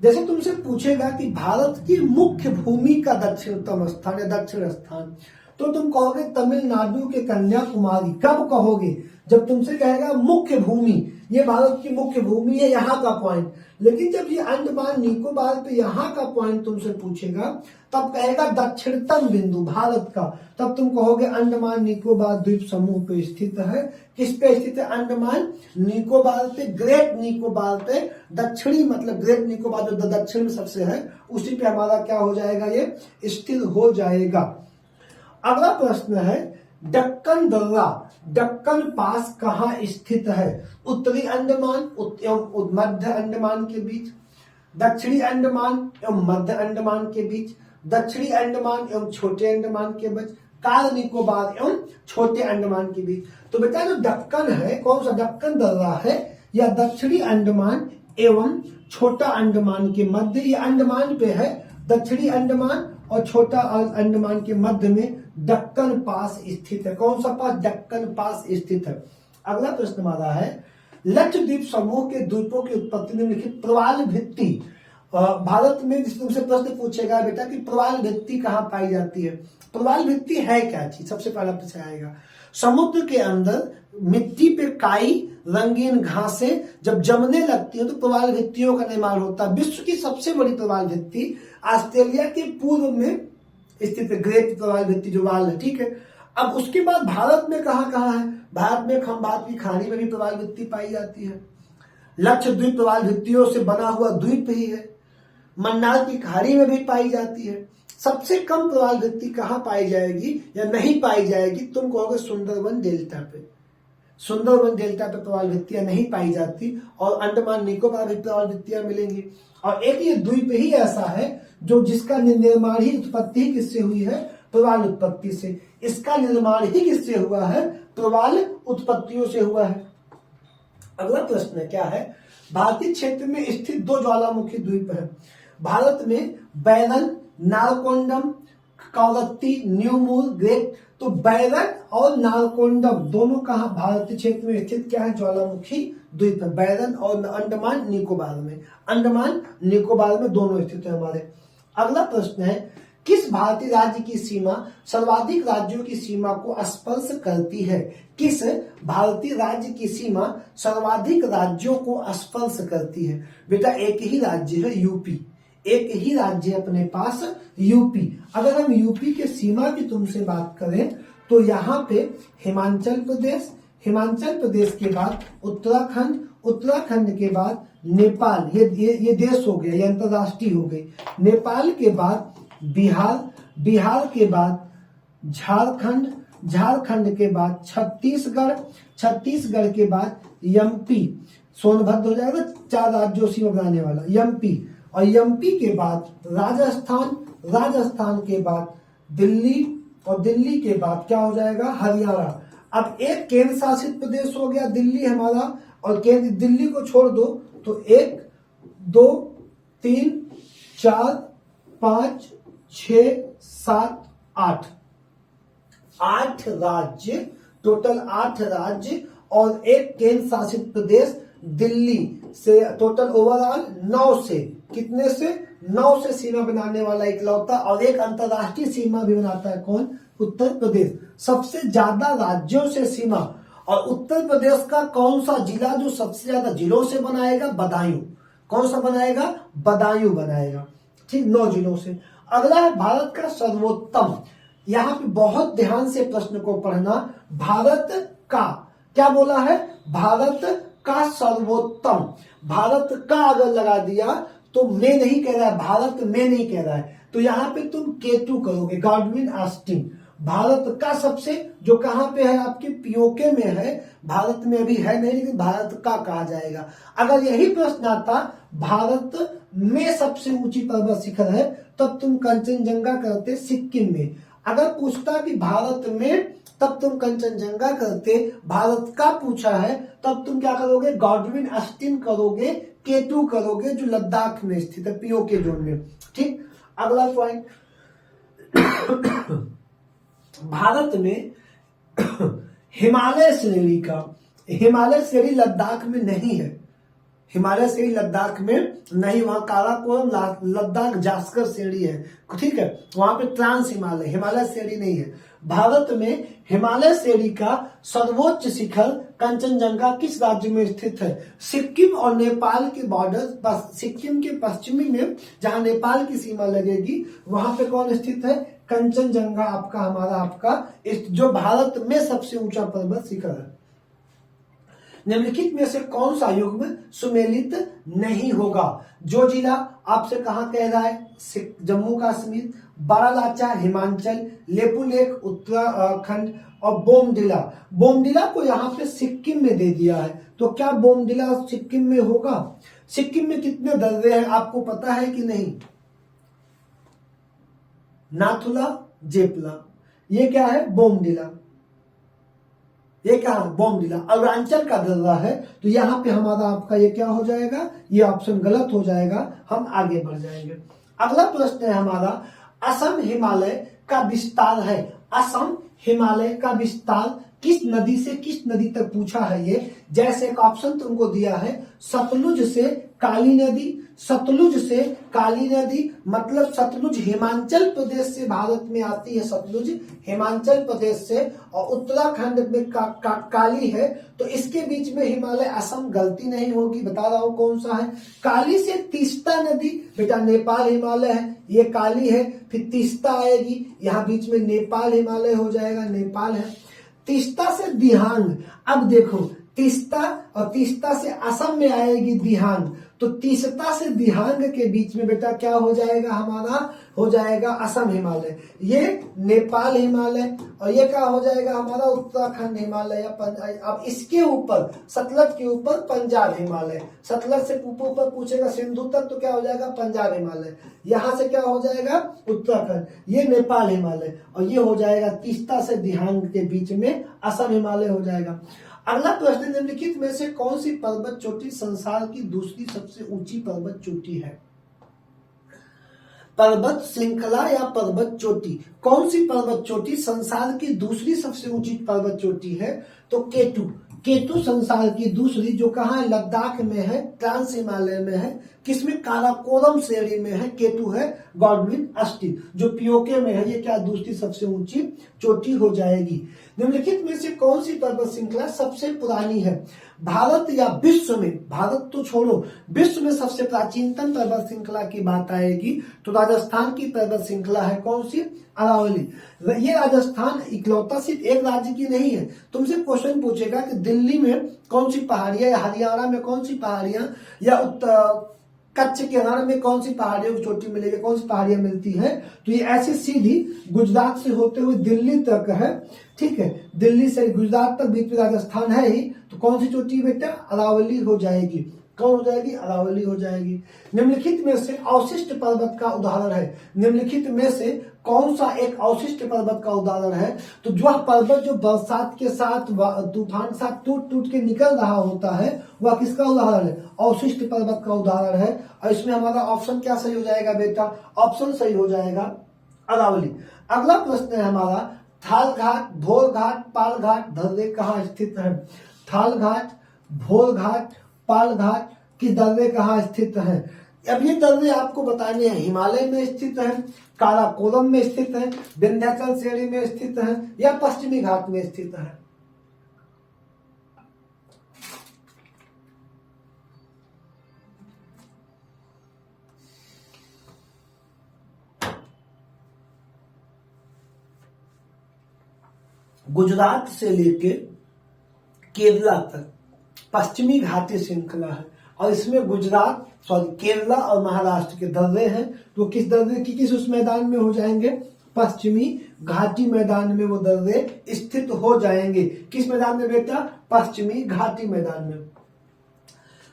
जैसे तुमसे पूछेगा कि भारत की मुख्य भूमि का दक्षिणतम स्थान या दक्षिण स्थान, तो तुम कहोगे तमिलनाडु के कन्याकुमारी। कब कहोगे? जब तुमसे कहेगा मुख्य भूमि, ये भारत की मुख्य भूमि है, यहाँ का पॉइंट। लेकिन जब ये अंडमान निकोबार पे यहाँ का पॉइंट तुमसे पूछेगा तब कहेगा दक्षिणतम बिंदु भारत का। तब तुम कहोगे अंडमान निकोबार द्वीप समूह पे स्थित है। किस पे स्थित है? अंडमान निकोबार पे, ग्रेट निकोबार पे। दक्षिणी मतलब ग्रेट निकोबार जो दक्षिण में सबसे है, उसी पे हमारा क्या हो जाएगा? ये स्थित हो जाएगा। अगला प्रश्न है दक्कन दर्रा, दक्कन पास कहाँ स्थित है? उत्तरी अंडमान एवं मध्य अंडमान के बीच, दक्षिणी अंडमान एवं मध्य अंडमान के बीच, दक्षिणी अंडमान एवं छोटे अंडमान के बीच, कार निकोबार एवं छोटे अंडमान के बीच। तो बेटा जो दक्कन है, कौन सा दक्कन दर्रा है? या दक्षिणी अंडमान एवं छोटा अंडमान के मध्य, ये अंडमान पे है। दक्षिणी अंडमान और छोटा अंडमान के मध्य में दक्कन पास स्थित है। कौन सा पास? दक्कन पास स्थित है। अगला प्रश्न हमारा है लक्षद्वीप समूह के द्वीपों की उत्पत्ति निम्नलिखित प्रवाल भित्ति। भारत में जिस तुमसे प्रश्न पूछेगा बेटा कि प्रवाल भित्ति कहाँ पाई जाती है? प्रवाल भित्ति है क्या चीज? सबसे पहला प्रश्न आएगा। समुद्र के अंदर मिट्टी पे काई, रंगीन घासें जब जमने लगती है तो प्रवाल भित्तियों का निर्माण होता है। विश्व की सबसे बड़ी प्रवाल भित्ति ऑस्ट्रेलिया के पूर्व में स्थित ग्रेट प्रवाल भित्ति जो वाल है। ठीक है, अब उसके बाद भारत में कहाँ है? भारत में खंबात की खाड़ी में भी प्रवाल भित्ति पाई जाती है। लक्षद्वीप प्रवाल भित्तियों से बना हुआ द्वीप ही है। मन्नार की खाड़ी में भी पाई जाती है। सबसे कम प्रवाल भित्ति कहाँ पाई जाएगी या नहीं पाई जाएगी? तुम कहोगे सुंदरबन डेल्टा पे। सुंदरबन डेल्टा पे प्रवाल भित्तियां नहीं पाई जाती और अंडमान निकोबार भी प्रवाल भित्तियां मिलेंगी। और एक ये द्वीप ही ऐसा है जो जिसका निर्माण ही उत्पत्ति ही किससे हुई है? प्रवाल उत्पत्ति से। इसका निर्माण ही किससे हुआ है? प्रवाल उत्पत्तियों से हुआ है। अगला प्रश्न क्या है? भारतीय क्षेत्र में स्थित 2 ज्वालामुखी द्वीप है भारत में, बैरन, नारकोंडम, कवरत्ती, न्यूमूर, ग्रेट। तो बैरन और नारकोंडम दोनों कहा भारतीय क्षेत्र में स्थित क्या है? ज्वालामुखी द्वीप है। बैरन और अंडमान निकोबार में, अंडमान निकोबार में दोनों स्थित है हमारे। अगला प्रश्न है किस भारतीय राज्य की सीमा सर्वाधिक राज्यों की सीमा को स्पर्श करती है? किस भारतीय राज्य की सीमा सर्वाधिक राज्यों को स्पर्श करती है? बेटा एक ही राज्य है यूपी, एक ही राज्य अपने पास यूपी। अगर हम यूपी के सीमा की तुमसे बात करें तो यहाँ पे हिमाचल प्रदेश, हिमाचल प्रदेश के बाद उत्तराखंड, उत्तराखंड के बाद नेपाल, ये देश हो गया, ये अंतरराष्ट्रीय हो गई। नेपाल के बाद बिहार, बिहार के बाद झारखंड, झारखंड के बाद छत्तीसगढ़, छत्तीसगढ़ के बाद एमपी, सोनभद्र हो जाएगा, 4 राज्यों सीमा बनाने वाला एमपी, और एमपी के बाद राजस्थान, राजस्थान के बाद दिल्ली, और दिल्ली के बाद क्या हो जाएगा, हरियाणा। अब एक केंद्र शासित प्रदेश हो गया दिल्ली हमारा, और केंद्र, दिल्ली को छोड़ दो तो 1 2 3 4 5 6 7 8 8 राज्य, टोटल 8 राज्य और एक केंद्र शासित प्रदेश दिल्ली से, टोटल ओवरऑल 9 से, कितने से, 9 से सीमा बनाने वाला इकलौता, और एक अंतरराष्ट्रीय सीमा भी बनाता है कौन, उत्तर प्रदेश। सबसे ज्यादा राज्यों से सीमा, और उत्तर प्रदेश का कौन सा जिला जो सबसे ज्यादा जिलों से बनाएगा, बदायूं। कौन सा बनाएगा, बदायूं बनाएगा, ठीक, 9 जिलों से। अगला है भारत का सर्वोत्तम, यहाँ पे बहुत ध्यान से प्रश्न को पढ़ना। भारत का, क्या बोला है, भारत का सर्वोत्तम, भारत का अगर लगा दिया तो मैं नहीं कह रहा है, भारत में नहीं कह रहा है, तो यहाँ पे तुम केटू करोगे, गॉडविन ऑस्टिन। भारत का सबसे, जो कहां पे है, आपके पीओके में है, भारत में अभी है नहीं, लेकिन भारत का कहा जाएगा। अगर यही प्रश्न आता भारत में सबसे ऊंची पर्वत शिखर है, तब तुम कंचनजंगा करते सिक्किम में। अगर पूछता कि भारत में, तब तुम कंचनजंगा करते। भारत का पूछा है, तब तुम क्या करोगे, गॉडविन ऑस्टिन करोगे, केटू करोगे, जो लद्दाख में स्थित है, पीओके जोन में, ठीक। अगला पॉइंट, भारत में हिमालय श्रेणी का, हिमालय श्रेणी लद्दाख में नहीं है, हिमालय श्रेणी लद्दाख में नहीं, वहां काराकोरम लद्दाख जास्कर श्रेणी है, ठीक है, वहां पे ट्रांस हिमालय, हिमालय श्रेणी नहीं है। भारत में हिमालय श्रेणी का सर्वोच्च शिखर कंचनजंगा किस राज्य में स्थित है, सिक्किम और नेपाल के बॉर्डर, सिक्किम के पश्चिमी में जहां नेपाल की सीमा लगेगी, वहां पे कौन स्थित है, कंचनजंगा आपका, हमारा आपका, जो भारत में सबसे ऊंचा पर्वत शिखर है। निम्नलिखित में से कौन सा युग्म सुमेलित नहीं होगा, जो जिला आपसे कहां कह रहा है, जम्मू कश्मीर, बारालाचा हिमाचल, लेपुलेख उत्तराखंड, और बोमडिला, बोमडिला को यहाँ पे सिक्किम में दे दिया है, तो क्या बोमडिला सिक्किम में होगा। सिक्किम में कितने दर्रे हैं आपको पता है कि नहीं, नाथुला, जेपला, ये क्या है, बोमडिला, ये क्या है, बोमडिला, अरुणाचल का दर्रा है, तो यहाँ पे हमारा आपका ये क्या हो जाएगा, ये ऑप्शन गलत हो जाएगा, हम आगे बढ़ जाएंगे। अगला प्रश्न है हमारा, असम हिमालय का विस्तार है, असम हिमालय का विस्तार किस नदी से किस नदी तक पूछा है ये। जैसे एक ऑप्शन तुमको दिया है, सतलुज से काली नदी, सतलुज से काली नदी, मतलब सतलुज हिमाचल प्रदेश से भारत में आती है, सतलुज हिमाचल प्रदेश से, और उत्तराखंड में काली है, तो इसके बीच में हिमालय, असम, गलती नहीं होगी, बता रहा हूं कौन सा है। काली से तीस्ता नदी, बेटा नेपाल हिमालय है, ये काली है, फिर तीस्ता आएगी, यहाँ बीच में नेपाल हिमालय हो जाएगा, नेपाल है। तीस्ता से दिहांग, अब देखो तीस्ता और तीस्ता से असम में आएगी दिहांग, तो तीस्ता से दिहांग के बीच में बेटा क्या हो जाएगा, हमारा हो जाएगा असम हिमालय, ये नेपाल हिमालय, और ये क्या हो जाएगा हमारा उत्तराखंड हिमालय। अब इसके ऊपर सतलज के ऊपर पंजाब हिमालय, सतलज से ऊपर पूछेगा सिंधु तक, तो क्या हो जाएगा पंजाब हिमालय, यहां से क्या हो जाएगा उत्तराखंड, ये नेपाल हिमालय, और ये हो जाएगा तीस्ता से दिहांग के बीच में असम हिमालय हो जाएगा। अगला प्रश्न, निम्नलिखित में से कौन सी पर्वत चोटी संसार की दूसरी सबसे ऊंची पर्वत चोटी है। पर्वत श्रृंखला या पर्वत चोटी, कौन सी पर्वत चोटी संसार की दूसरी सबसे ऊंची पर्वत चोटी है, तो केटू, केटू संसार की दूसरी, जो कहाँ है, लद्दाख में है, ट्रांस हिमालय में है, किसमें, काराकोरम श्रेणी में है, केटू है, गॉडविन ऑस्टिन, जो पीओके में है, ये क्या दूसरी सबसे ऊंची चोटी हो जाएगी। निम्नलिखित में से कौन सी पर्वत श्रृंखला सबसे पुरानी है? भारत या विश्व में, भारत तो छोड़ो, विश्व में सबसे प्राचीनतम पर्वत श्रृंखला की बात आएगी तो राजस्थान की पर्वत श्रृंखला है कौन सी? अरावली। ये राजस्थान इकलौता सिर्फ एक राज्य की नहीं है। तुमसे क्वेश्चन पूछेगा कि दिल्ली में कौन सी पहाड़ियां, या हरियाणा में कौन सी पहाड़ियां, या कच्छ के रण में कौन सी पहाड़ियों की चोटी मिलेगी, कौन सी पहाड़ियां मिलती हैं? तो ये ऐसे सीधी गुजरात से होते हुए दिल्ली तक है, ठीक है, दिल्ली से गुजरात तक बीच में राजस्थान है ही, तो कौन सी चोटी बेटा? अरावली हो जाएगी। कौन हो जाएगी? अरावली हो जाएगी। निम्नलिखित में से अवशिष्ट पर्वत का उदाहरण है, निम्नलिखित में से कौन सा एक अवशिष्ट पर्वत का उदाहरण है? तो वह पर्वत जो बरसात के साथ, तूफान के साथ टूट टूट के निकल रहा होता है, वह किसका उदाहरण है? अवशिष्ट पर्वत का उदाहरण है। और इसमें हमारा ऑप्शन क्या सही हो जाएगा बेटा? ऑप्शन सही हो जाएगा अरावली। अगला प्रश्न है हमारा, थाल घाट, भोर घाट, पाल घाट दर्रे कहाँ स्थित है? थाल घाट, भोर घाट, पाल घाट की दर्रे कहाँ स्थित है? अब ये दर्रे आपको बताने हैं, हिमालय में स्थित है, काराकोरम में स्थित है, विंध्याचल श्रेणी में स्थित है, या पश्चिमी घाट में स्थित है? गुजरात से लेके केरला तक पश्चिमी घाटी श्रृंखला है, और इसमें गुजरात, केरला और महाराष्ट्र के दर्रे हैं। तो किस दर्रे की, किस उस मैदान में हो जाएंगे? पश्चिमी घाटी मैदान में वो दर्रे स्थित हो जाएंगे। किस मैदान में बेटा? पश्चिमी घाटी मैदान में।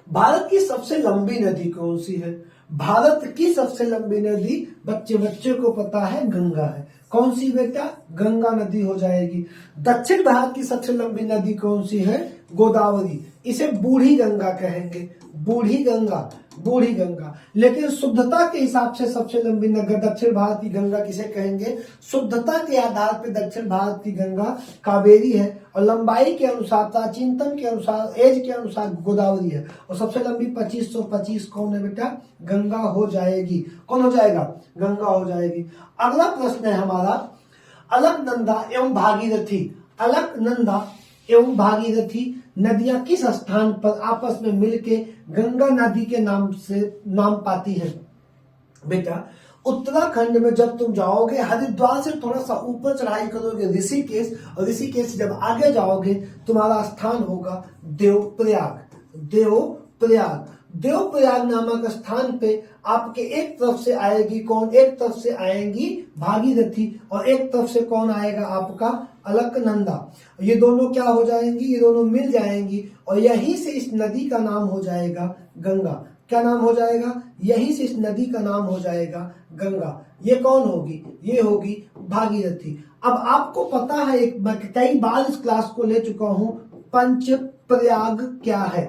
भारत की सबसे लंबी नदी कौन सी है? भारत की सबसे लंबी नदी बच्चे बच्चे को पता है, गंगा है। कौन सी बेटा? गंगा नदी हो जाएगी। दक्षिण भारत की सबसे लंबी नदी कौन सी है? गोदावरी। इसे बूढ़ी गंगा कहेंगे, बूढ़ी गंगा, बूढ़ी गंगा। लेकिन शुद्धता के हिसाब से सबसे लंबी नगर दक्षिण भारत की गंगा किसे कहेंगे? शुद्धता के आधार पर दक्षिण भारत की गंगा कावेरी है, और लंबाई के अनुसार, प्राचीनतम के अनुसार, एज के अनुसार गोदावरी है। और सबसे लंबी 2525 कौन है बेटा? गंगा हो जाएगी। कौन हो जाएगा? गंगा हो जाएगी। अगला प्रश्न है हमारा, अलकनंदा एवं भागीरथी, अलकनंदा एवं भागीरथी नदियां किस स्थान पर आपस में मिलके गंगा नदी के नाम से नाम पाती है? बेटा उत्तराखंड में जब तुम जाओगे, हरिद्वार से थोड़ा सा ऊपर चढ़ाई करोगे ऋषिकेश, और ऋषिकेश से जब आगे जाओगे तुम्हारा स्थान होगा देवप्रयाग। देवप्रयाग, देवप्रयाग नामक स्थान पे आपके एक तरफ से आएगी कौन? एक तरफ से आएंगी भागीरथी, और एक तरफ से कौन आएगा? आपका अलकनंदा। ये दोनों क्या हो जाएंगी? ये दोनों मिल जाएंगी, और यहीं से इस नदी का नाम हो जाएगा गंगा। क्या नाम हो जाएगा? यहीं से इस नदी का नाम हो जाएगा गंगा। ये कौन होगी? ये होगी भागीरथी। अब आपको पता है, मैं कई बार इस क्लास को ले चुका हूं, पंचप्रयाग क्या है?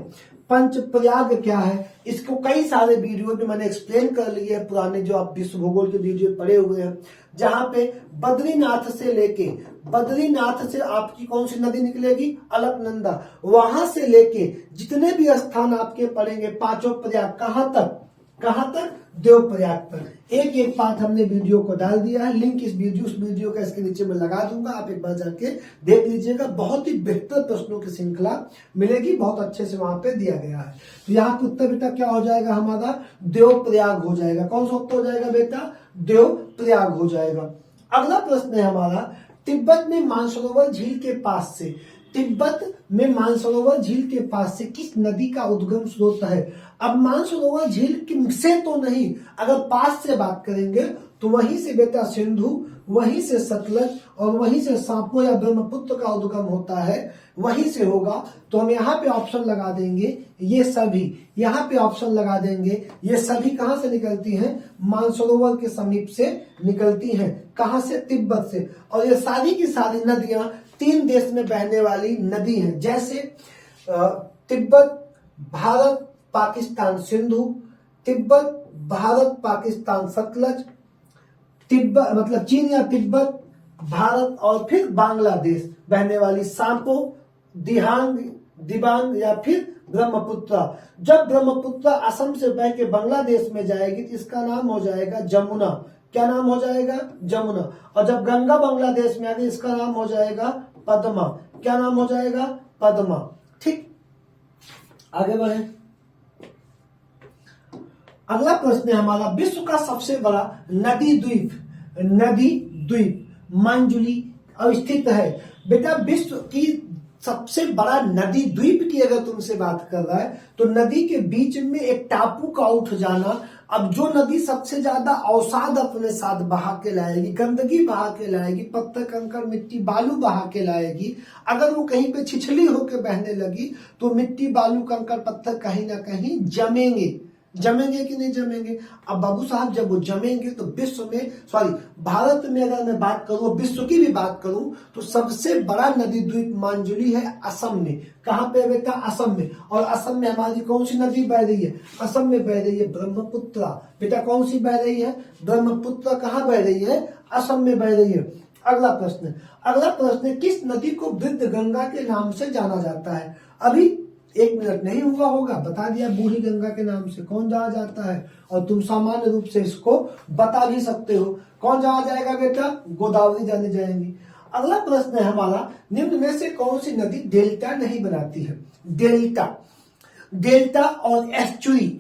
पंचप्रयाग क्या है? इसको कई सारे वीडियो में मैंने एक्सप्लेन कर लिया है, पुराने जो आप विश्व भूगोल के वीडियो पढ़े हुए हैं, जहां पे बद्रीनाथ से लेके, बद्रीनाथ से आपकी कौन सी नदी निकलेगी? अलकनंदा। वहां से लेके जितने भी स्थान आपके पड़ेंगे, पांचों प्रयाग, कहां तक? कहां तक? देवप्रयाग तक। एक एक पार्ट हमने वीडियो को डाल दिया है, लिंक इस वीडियो का इसके नीचे में लगा दूंगा, आप एक बार जाके देख लीजिएगा। बहुत ही बेहतर प्रश्नों की श्रृंखला मिलेगी, बहुत अच्छे से वहां पे दिया गया है। तो यहाँ पे उत्तर बेटा क्या हो जाएगा हमारा? देवप्रयाग हो जाएगा। कौन सा उत्तर हो जाएगा बेटा? देवप्रयाग हो जाएगा। अगला प्रश्न है हमारा, तिब्बत में मानसरोवर झील के पास से, तिब्बत में मानसरोवर झील के पास से किस नदी का उद्गम स्रोत है? अब मानसरोवर झील से तो नहीं, अगर पास से बात करेंगे तो वहीं से बेटा सिंधु, वहीं से सतलज, और वहीं से सांपो या ब्रह्मपुत्र का उद्गम होता है, वहीं से होगा। तो हम यहाँ पे ऑप्शन लगा देंगे ये सभी, यहाँ पे ऑप्शन लगा देंगे ये सभी कहां से निकलती हैं? मानसरोवर के समीप से निकलती हैं। कहां से? तिब्बत से। और ये सारी की सारी नदियां 3 देश में बहने वाली नदी हैं, जैसे तिब्बत, भारत, पाकिस्तान सिंधु, तिब्बत, भारत, पाकिस्तान सतलज, तिब्बत मतलब चीन या तिब्बत, भारत, और फिर बांग्लादेश बहने वाली सांपो, दिहांग, दिबांग, या फिर ब्रह्मपुत्र। जब ब्रह्मपुत्र असम से बह के बांग्लादेश में जाएगी तो इसका नाम हो जाएगा जमुना। क्या नाम हो जाएगा? जमुना। और जब गंगा बांग्लादेश में आएगी इसका नाम हो जाएगा पद्मा। क्या नाम हो जाएगा? पद्मा। ठीक, आगे बढ़े। अगला प्रश्न है हमारा, विश्व का सबसे बड़ा नदी द्वीप मांजुली अवस्थित है। बेटा विश्व की सबसे बड़ा नदी द्वीप की अगर तुमसे बात कर रहा है तो नदी के बीच में एक टापू का उठ जाना। अब जो नदी सबसे ज्यादा अवसाद अपने साथ बहा के लाएगी, गंदगी बहा के लाएगी, पत्थर कंकड़ मिट्टी बालू बहा के लाएगी, अगर वो कहीं पे छिछली होकर बहने लगी तो मिट्टी बालू कंकड़ पत्थर कहीं ना कहीं जमेंगे कि नहीं जमेंगे? अब बाबू साहब जब वो जमेंगे तो विश्व में, सॉरी भारत में अगर मैं बात करूं, विश्व की भी बात करूं तो सबसे बड़ा नदी द्वीप मांजुली है असम में। कहां पे बेटा? असम में। और असम में हमारी कौन सी नदी बह रही है? असम में बह रही है ब्रह्मपुत्र। बेटा कौन सी बह रही है? ब्रह्मपुत्र। कहां बह रही है? असम में बह रही है। अगला प्रश्न, किस नदी को वृद्ध गंगा के नाम से जाना जाता है? अभी 1 मिनट नहीं हुआ होगा, बता दिया बूढ़ी गंगा के नाम से। कौन जाना जाता है? और तुम सामान्य रूप से इसको बता भी सकते हो। कौन जाना जाएगा बेटा? गोदावरी जानी जाएंगी। अगला प्रश्न है हमारा, निम्न में से कौन सी नदी डेल्टा नहीं बनाती है? डेल्टा और एस्चुरी।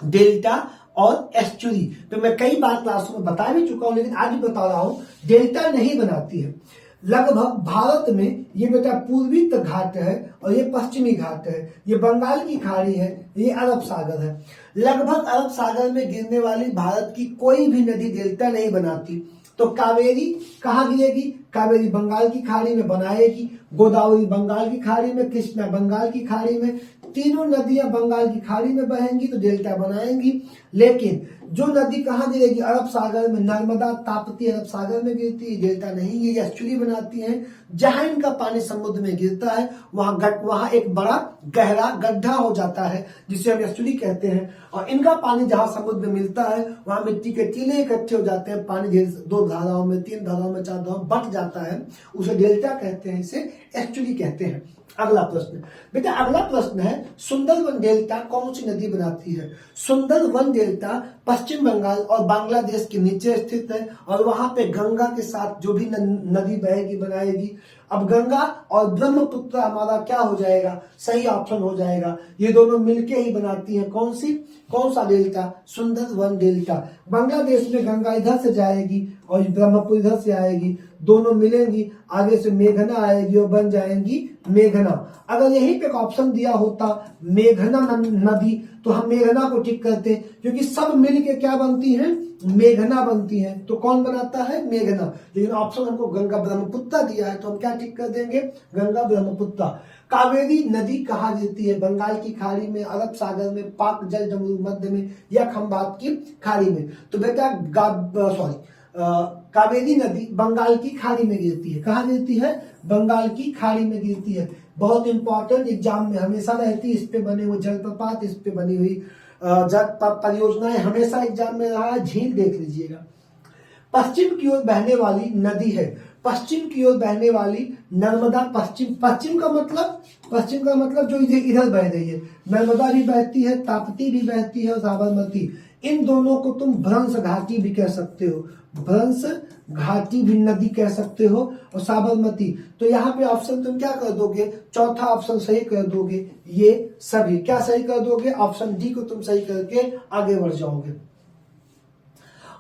डेल्टा और एस्चुरी तो मैं कई बार क्लासों में बता भी चुका हूं, लेकिन आज भी बता रहा हूं, डेल्टा नहीं बनाती है। लगभग भारत में ये बेटा पूर्वी घाट है और ये पश्चिमी घाट है, ये बंगाल की खाड़ी है, ये अरब सागर है। लगभग अरब सागर में गिरने वाली भारत की कोई भी नदी डेल्टा नहीं बनाती। तो कावेरी कहाँ गिरेगी? कावेरी बंगाल की खाड़ी में बनाएगी, गोदावरी बंगाल की खाड़ी में, कृष्णा बंगाल की खाड़ी में। तीनों नदियां बंगाल की खाड़ी में बहेंगी तो डेल्टा बनाएंगी। लेकिन जो नदी कहाँ गिरेगी? अरब सागर में। नर्मदा ताप्ती अरब सागर में गिरती है, डेल्टा नहीं, ये एस्चुरी बनाती है। जहां इनका पानी समुद्र में गिरता है वहां एक बड़ा गहरा गड्ढा हो जाता है जिसे हम एस्चुरी कहते हैं। और इनका पानी जहां समुद्र में मिलता है वहां मिट्टी के टीले इकट्ठे हो जाते हैं, पानी 2 धाराओं में, 3 धाराओं में, 4 धाराओं में बट जाता है, उसे डेल्टा कहते हैं, इसे एस्चुरी कहते हैं। अगला प्रश्न बेटा, अगला प्रश्न है, सुंदरवन डेल्टा कौन सी नदी बनाती है? सुंदरवन डेल्टा पश्चिम बंगाल और बांग्लादेश के नीचे स्थित है और वहां पे गंगा के साथ जो भी नदी बहेगी बनाएगी। अब गंगा और ब्रह्मपुत्र हमारा क्या हो जाएगा? सही ऑप्शन हो जाएगा। ये दोनों मिलके ही बनाती हैं कौन सा डेल्टा? सुंदरवन डेल्टा। बांग्लादेश में गंगा इधर से जाएगी और ब्रह्मपुत्र इधर से आएगी, दोनों मिलेंगी, आगे से मेघना आएगी और बन जाएंगी मेघना। अगर यहीं पे एक ऑप्शन दिया होता मेघना नदी तो हम मेघना को टिक करते, क्योंकि सब मिलके क्या बनती हैं? मेघना बनती हैं। तो कौन बनाता है? मेघना। लेकिन ऑप्शन हमको गंगा ब्रह्मपुत्र दिया है तो हम क्या टिक कर देंगे? गंगा ब्रह्मपुत्र। कावेरी नदी कहाँ गिरती है? बंगाल की खाड़ी में, अरब सागर में, पाक जल डमरू मध्य में या खंबात की खाड़ी में। तो बेटा कावेरी नदी बंगाल की खाड़ी में गिरती है। कहाँ गिरती है? बंगाल की खाड़ी में गिरती है। बहुत इंपॉर्टेंट एग्जाम में हमेशा रहती है, इस पे बने हुए जलप्रपात, इस पे बनी हुई परियोजनाएं हमेशा एग्जाम में रहा है। झील देख लीजिएगा। पश्चिम की ओर बहने वाली नदी है, पश्चिम की ओर बहने वाली नर्मदा। पश्चिम का मतलब जो इधर बह रही है। नर्मदा भी बहती है, ताप्ती भी बहती है और साबरमती। इन दोनों को तुम भ्रंश घाटी भी कह सकते हो, भ्रंश घाटी भी नदी कह सकते हो, और साबरमती। तो यहाँ पे ऑप्शन तुम क्या कर दोगे? चौथा ऑप्शन सही कर दोगे। ये सभी क्या सही कर दोगे? ऑप्शन डी को तुम सही करके आगे बढ़ जाओगे।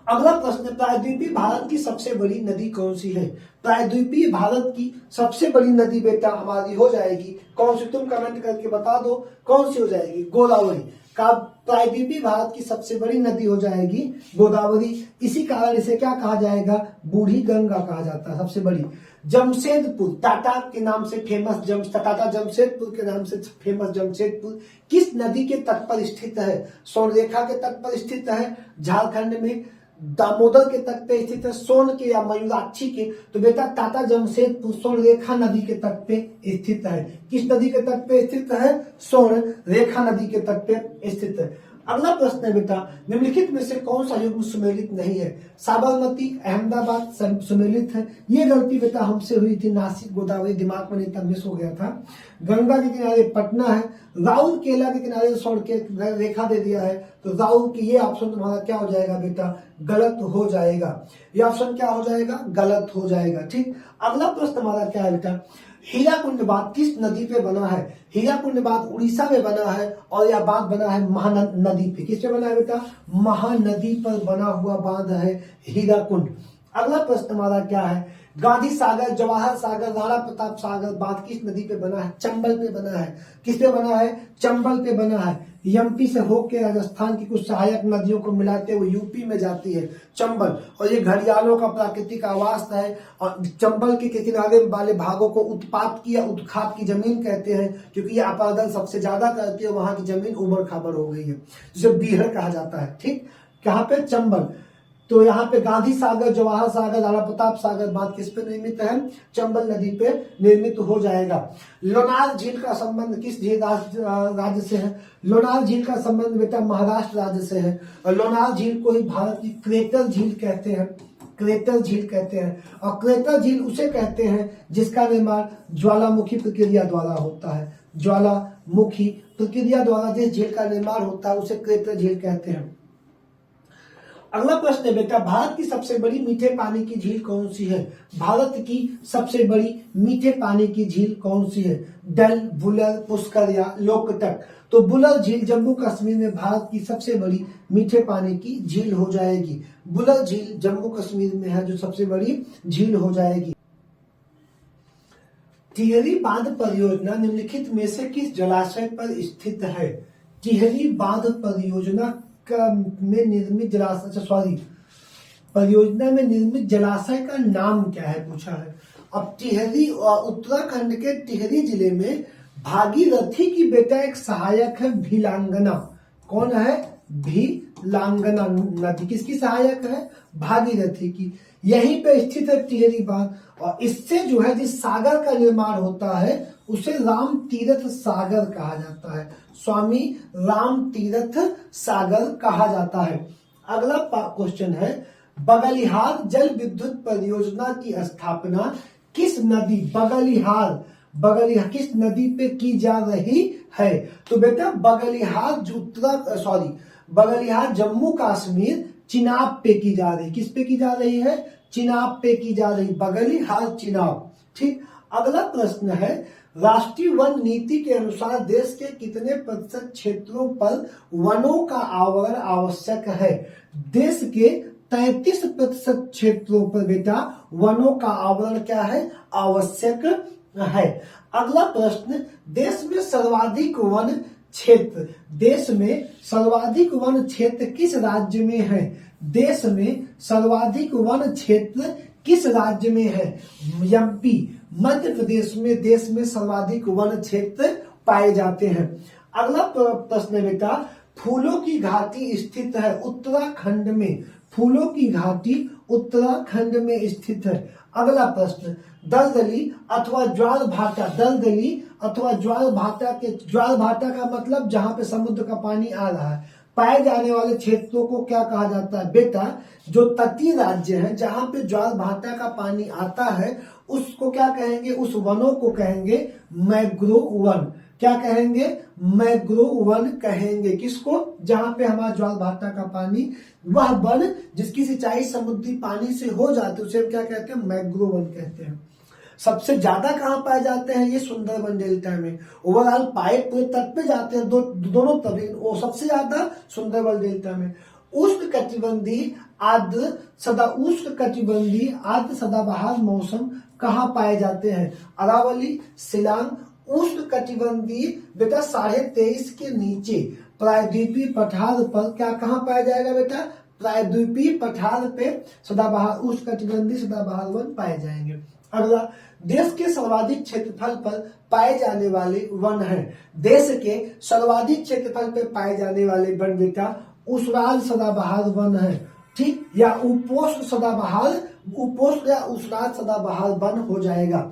अगला प्रश्न, प्रायद्वीपीय भारत की सबसे बड़ी नदी कौन सी है? प्रायद्वीपीय भारत की सबसे बड़ी नदी बेटा हमारी हो जाएगी कौन सी? तुम कमेंट करके बता दो कौन सी हो जाएगी? गोदावरी। का प्रायद्वीपीय भारत की सबसे बड़ी नदी हो जाएगी गोदावरी। इसी कारण इसे क्या कहा जाएगा? बूढ़ी गंगा कहा जाता है, सबसे बड़ी। जमशेदपुर, टाटा के नाम से फेमस टाटा जमशेदपुर के नाम से फेमस जमशेदपुर किस नदी के तट पर स्थित है? स्वर्णरेखा के तट पर स्थित है, झारखंड में दामोदर के तट पे स्थित है, सोन के या मयूराक्षी के। तो बेटा टाटा जमशेदपुर स्वर्णरेखा नदी के तट पे स्थित है। किस नदी के तट पे स्थित है? स्वर्णरेखा नदी के तट पे स्थित है। अगला प्रश्न है बेटा, निम्नलिखित में से कौन सा युग्म सुमेलित नहीं है? साबरमती, अहमदाबाद सुमेलित है। ये गलती बेटा हमसे हुई थी, नासिक गोदावरी दिमाग में नहीं था, मिस हो गया था। गंगा के किनारे पटना है, राउर केला के किनारे छोड़ के रेखा दे दिया है, तो राउर की ये ऑप्शन तुम्हारा क्या हो जाएगा बेटा? गलत हो जाएगा। ये ऑप्शन क्या हो जाएगा? गलत हो जाएगा। ठीक, अगला प्रश्न हमारा क्या है बेटा? हीराकुंड बांध किस नदी पे बना है? हीराकुंड बांध उड़ीसा में बना है और यह बांध बना है महानदी पे। किस पे बना है बेटा? महानदी पर बना हुआ बांध है हीराकुंड। अगला प्रश्न हमारा क्या है? गांधी सागर, जवाहर सागर, राणा प्रताप सागर बांध किस नदी पे बना है? चंबल पे बना है। किस पे बना है? चंबल पे बना है। एमपी से होकर राजस्थान की कुछ सहायक नदियों को मिलाते हुए यूपी में जाती है चंबल, और ये घड़ियालों का प्राकृतिक आवास है। और चंबल के किनारे वाले भागों को उत्पात की या उत्खात की जमीन कहते हैं, क्योंकि ये अपादन सबसे ज्यादा करती है, वहां की जमीन उबड़ खाबड़ हो गई है, जिसे बीहड़ कहा जाता है। ठीक, कहाँ पे? चंबल। तो यहाँ पे गांधी सागर, जवाहर सागर, राणा प्रताप सागर बांध किस पे निर्मित है? चंबल नदी पे निर्मित हो जाएगा। लोनार झील का संबंध किस झील राज्य से है? लोनार झील का संबंध बेटा महाराष्ट्र राज्य से है। और लोनार झील को ही भारत की क्रेटर झील कहते हैं। क्रेटर झील कहते हैं। और क्रेटर झील उसे कहते हैं जिसका निर्माण ज्वालामुखी प्रक्रिया द्वारा होता है। ज्वालामुखी प्रक्रिया द्वारा जिस झील का निर्माण होता है उसे क्रेटर झील कहते हैं। अगला प्रश्न है बेटा, भारत की सबसे बड़ी मीठे पानी की झील कौन सी है? भारत की सबसे बड़ी मीठे पानी की झील कौन सी है? डल, बुलर, पुष्कर या लोकटक? तो बुलर झील जम्मू कश्मीर में भारत की सबसे बड़ी मीठे पानी की झील हो जाएगी। बुलर झील जम्मू कश्मीर में है जो सबसे बड़ी झील हो जाएगी। टिहरी बांध परियोजना निम्नलिखित में से किस जलाशय पर स्थित है? टिहरी बांध परियोजना में निर्मित जलाशय, परियोजना में निर्मित जलाशय का नाम क्या है पूछा है। अब टिहरी, उत्तराखंड के टिहरी जिले में भागीरथी की बेटा एक सहायक है भिलांगना। कौन है? भिलांगना नदी किसकी सहायक है? भागीरथी की। यहीं पे स्थित है टिहरी बांध, और इससे जो है जिस सागर का निर्माण होता है उसे राम तीर्थ सागर कहा जाता है। स्वामी राम तीर्थ सागर कहा जाता है। अगला क्वेश्चन है, बगलिहार जल विद्युत परियोजना की स्थापना किस नदी, बगलिहार किस नदी पे की जा रही है? तो बेटा बगलिहार बगलिहार जम्मू कश्मीर चिनाब पे की जा रही। किस पे की जा रही है? चिनाब पे की जा रही, बगलिहार चिनाब। ठीक, अगला प्रश्न है, राष्ट्रीय वन नीति के अनुसार देश के कितने प्रतिशत क्षेत्रों पर वनों का आवरण आवश्यक है? देश के 33% क्षेत्रों पर बेटा वनों का आवरण क्या है? आवश्यक है। अगला प्रश्न, देश में सर्वाधिक वन क्षेत्र किस राज्य में है? देश में सर्वाधिक वन क्षेत्र किस राज्य में है? एमपी, मध्य प्रदेश में देश में सर्वाधिक वन क्षेत्र पाए जाते हैं। अगला प्रश्न है बेटा, फूलों की घाटी स्थित है उत्तराखंड में। फूलों की घाटी उत्तराखंड में स्थित है। अगला प्रश्न, दलदली अथवा ज्वार भाटा, दलदली अथवा ज्वार भाटा का मतलब जहां पे समुद्र का पानी आ रहा है, पाए जाने वाले क्षेत्रों को क्या कहा जाता है? बेटा जो तटीय राज्य है जहां पे ज्वार भाटा का पानी आता है उसको क्या कहेंगे? उस वनों को कहेंगे मैंग्रोव वन। क्या कहेंगे? मैंग्रोव वन कहेंगे। किसको? जहां पे हमारा ज्वार भाटा का पानी, वह वन जिसकी सिंचाई समुद्री पानी से हो जाती है उसे क्या कहते हैं? मैंग्रोव वन कहते हैं। सबसे ज्यादा कहां पाए जाते हैं? ये सुंदरबन डेल्टा में। ओवरऑल पाए पूरे तट पे जाते हैं दोनों तरफ, वो सबसे ज्यादा सुंदरबन डेल्टा में। उष्ण कटिबंधीय आर्द्र सदाबहार मौसम कहाँ पाए जाते हैं? अरावली, शिलांग। उष्ण कटिबंधीय बेटा 23.5 के नीचे प्रायद्वीपीय पठार पर क्या कहाँ पाया जाएगा बेटा? प्रायद्वीपीय पठार पे सदाबहार, उष्ण कटिबंधीय सदाबहार वन पाए जाएंगे। अगला, देश के सर्वाधिक क्षेत्रफल पर पाए जाने वाले वन है। देश के सर्वाधिक क्षेत्रफल पर पाए जाने वाले वन बेटा उष्णार्ध सदाबहार वन है। ठीक, या उपोष्ण या उष्णार्ध सदाबहार वन हो जाएगा।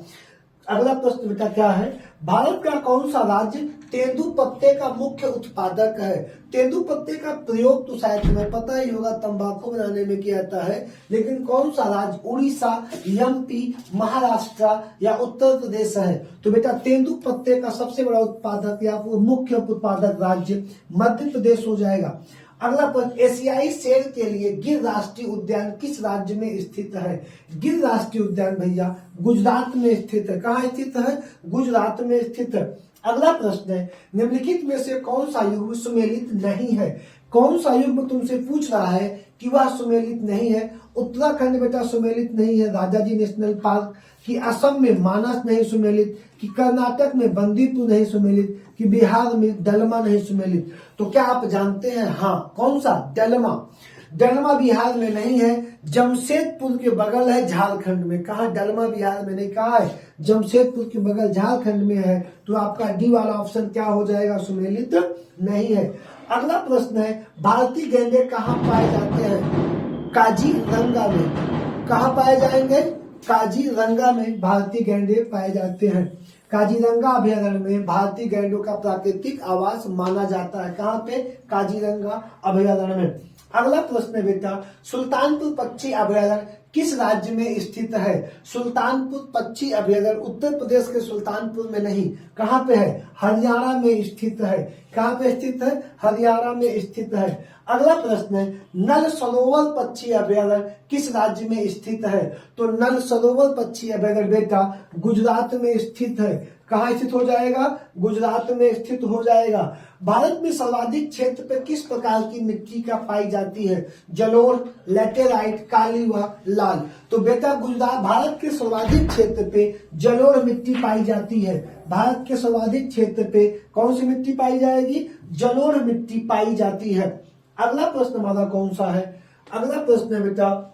अगला प्रश्न बेटा क्या है, भारत का कौन सा राज्य तेंदुपत्ते का मुख्य उत्पादक है। तेंदुपत्ते का प्रयोग तो शायद तुम्हें पता ही होगा, तंबाकू बनाने में किया जाता है, लेकिन कौन सा राज्य उड़ीसा, एमपी, महाराष्ट्र या उत्तर प्रदेश है? तो बेटा तेंदुपत्ते का सबसे बड़ा उत्पादक या मुख्य उत्पादक राज्य मध्य प्रदेश हो जाएगा। अगला प्रश्न, एशियाई शेर के लिए गिर राष्ट्रीय उद्यान किस राज्य में स्थित है? गिर राष्ट्रीय उद्यान भैया गुजरात में स्थित है। कहाँ स्थित है? गुजरात में स्थित है। अगला प्रश्न है, निम्नलिखित में से कौन सा युग्म सुमेलित नहीं है? कौन सा युग्म तुमसे पूछ रहा है कि वह सुमेलित नहीं है? उत्तराखंड बेटा सुमेलित नहीं है, राजाजी नेशनल पार्क, कि असम में मानस नहीं सुमेलित, कि कर्नाटक में बंदीपुर नहीं सुमेलित, कि बिहार में दलमा नहीं सुमेलित। तो क्या आप जानते हैं? हाँ, कौन सा? दलमा। दलमा बिहार में नहीं है, जमशेदपुर के बगल है झारखंड में। कहा? दलमा बिहार में नहीं, कहा है? जमशेदपुर के बगल झारखंड में है। तो आपका डी वाला ऑप्शन क्या हो जाएगा? सुमेलित नहीं है। अगला प्रश्न है, भारतीय गैंडे कहाँ पाए जाते हैं? काजीरंगा में। कहाँ पाए जाएंगे? काजीरंगा में भारतीय गैंडे पाए जाते हैं। काजीरंगा अभयारण्य में भारतीय गैंडों का प्राकृतिक आवास माना जाता है। कहाँ पे? काजीरंगा अभयारण्य में। अगला प्रश्न है बेटा, सुल्तानपुर पक्षी अभयारण्य किस राज्य में स्थित है? सुल्तानपुर पक्षी अभयारण्य उत्तर प्रदेश के सुल्तानपुर में नहीं, कहाँ पे है? हरियाणा में स्थित है। कहाँ पे स्थित है? हरियाणा में स्थित है। अगला प्रश्न है, नल सरोवर पक्षी अभयारण्य किस राज्य में स्थित है? तो नल सरोवर पक्षी अभयारण्य बेटा गुजरात में स्थित है। कहाँ स्थित हो जाएगा? गुजरात में स्थित हो जाएगा। भारत में सर्वाधिक क्षेत्र पर किस प्रकार की मिट्टी का पाई जाती है? जलोढ़, लैटेराइट, काली व लाल। तो बेटा गुजरात भारत के सर्वाधिक क्षेत्र पे जलोढ़ मिट्टी पाई जाती है। भारत के सर्वाधिक क्षेत्र पे कौन सी मिट्टी पाई जाएगी? जलोढ़ मिट्टी पाई जाती है। अगला प्रश्न हमारा कौन सा है? अगला प्रश्न है बेटा,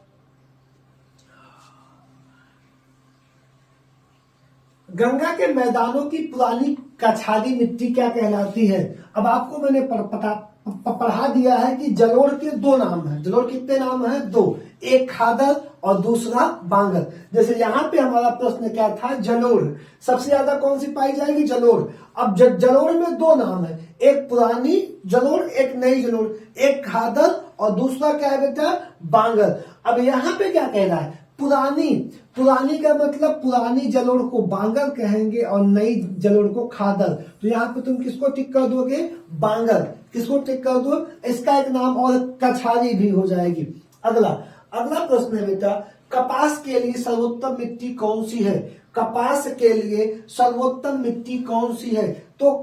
गंगा के मैदानों की पुरानी कछाली मिट्टी क्या कहलाती है? अब आपको मैंने पढ़ा दिया है कि जलोढ़ के दो नाम है। जलोढ़ कितने नाम है? दो, एक खादर और दूसरा बांगर। जैसे यहाँ पे हमारा प्रश्न क्या था? जलोढ़। सबसे ज्यादा कौन सी पाई जाएगी? जलोढ़। अब जलोढ़ में दो नाम है, एक पुरानी जलोढ़, एक नई जलोढ़, एक खादर और दूसरा क्या है बेटा? बांगर। अब यहाँ पे क्या कह रहा है? पुरानी। पुरानी का मतलब पुरानी जलोढ़ को बांगर कहेंगे और नई जलोढ़ को खादर। तो यहाँ पे तुम किसको टिक कर दोगे? बांगर। किसको टिक कर दो? इसका एक नाम और कछाली भी हो जाएगी। अगला प्रश्न है बेटा, कपास के लिए सर्वोत्तम मिट्टी कौन सी है? कपास के लिए सर्वोत्तम मिट्टी कौन सी है? तो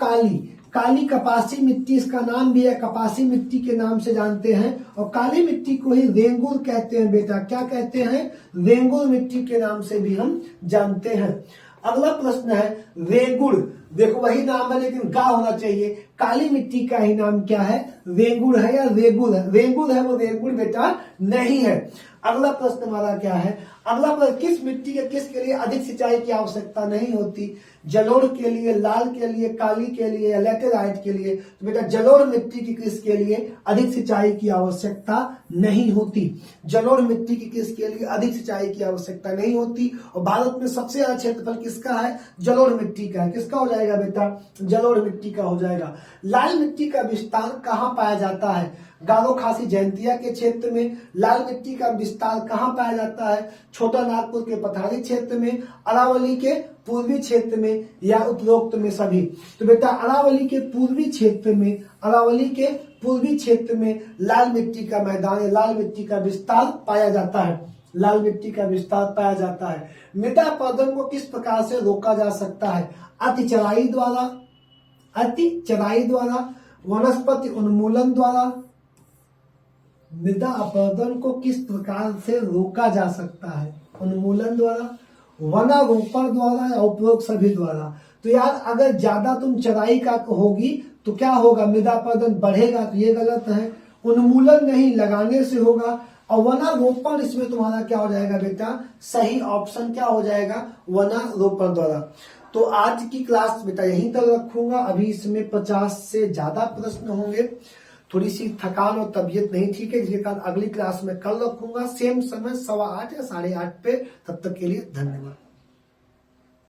काली कपासी मिट्टी, इसका नाम भी है, कपासी मिट्टी के नाम से जानते हैं। और काली मिट्टी को ही रेंगुर कहते हैं बेटा। क्या कहते हैं? रेंगुर मिट्टी के नाम से भी हम जानते हैं। अगला प्रश्न है, रेंगुर। देखो वही नाम है लेकिन गा होना चाहिए। काली मिट्टी का ही नाम क्या है? रेंगुर है या रेगुर है? रेंगुर है, वो रेंगुर बेटा नहीं है। अगला प्रश्न हमारा क्या है? अगला प्रश्न, किस मिट्टी के किसके लिए अधिक सिंचाई की आवश्यकता नहीं होती? जलोढ़ के लिए, लाल के लिए, काली के लिए या लैटेराइट के लिए? तो बेटा जलोढ़ मिट्टी की किसके लिए अधिक सिंचाई की आवश्यकता नहीं होती? जलोढ़ मिट्टी की किसके लिए अधिक सिंचाई की आवश्यकता नहीं होती। और भारत में सबसे ज्यादा क्षेत्रफल किसका है? जलोढ़ मिट्टी का है। किसका हो जाएगा बेटा? जलोढ़ मिट्टी का हो जाएगा। लाल मिट्टी का विस्तार कहाँ पाया जाता है? गारो खासी जयंतिया के क्षेत्र में। लाल मिट्टी का विस्तार कहाँ पाया जाता है? छोटा नागपुर के पठारी क्षेत्र में, अरावली के पूर्वी क्षेत्र में या उपरोक्त में सभी? तो बेटा अरावली के पूर्वी क्षेत्र में, अरावली के पूर्वी क्षेत्र में लाल मिट्टी का मैदान, लाल मिट्टी का विस्तार पाया जाता है। लाल मिट्टी का विस्तार पाया जाता है। मृदा अपरदन को किस प्रकार से रोका जा सकता है? अति चराई द्वारा, वनस्पति उन्मूलन द्वारा। मृदा अपरदन को किस प्रकार से रोका जा सकता है? उन्मूलन द्वारा, वनारोपण द्वारा या उपरोक्त सभी द्वारा? तो यार अगर ज्यादा तुम चराई का होगी तो क्या होगा? मृदा अपरदन बढ़ेगा, तो ये गलत है। उन्मूलन नहीं, लगाने से होगा। और वनारोपण इसमें तुम्हारा क्या हो जाएगा बेटा? सही ऑप्शन क्या हो जाएगा? वनारोपण द्वारा। तो आज की क्लास बेटा यहीं तक रखूंगा। अभी इसमें 50 से ज्यादा प्रश्न होंगे। थोड़ी सी थकान और तबीयत नहीं ठीक है, जिसके कारण अगली क्लास में कल रखूंगा, सेम समय 8:15 या 8:30 पे। तब तक के लिए धन्यवाद।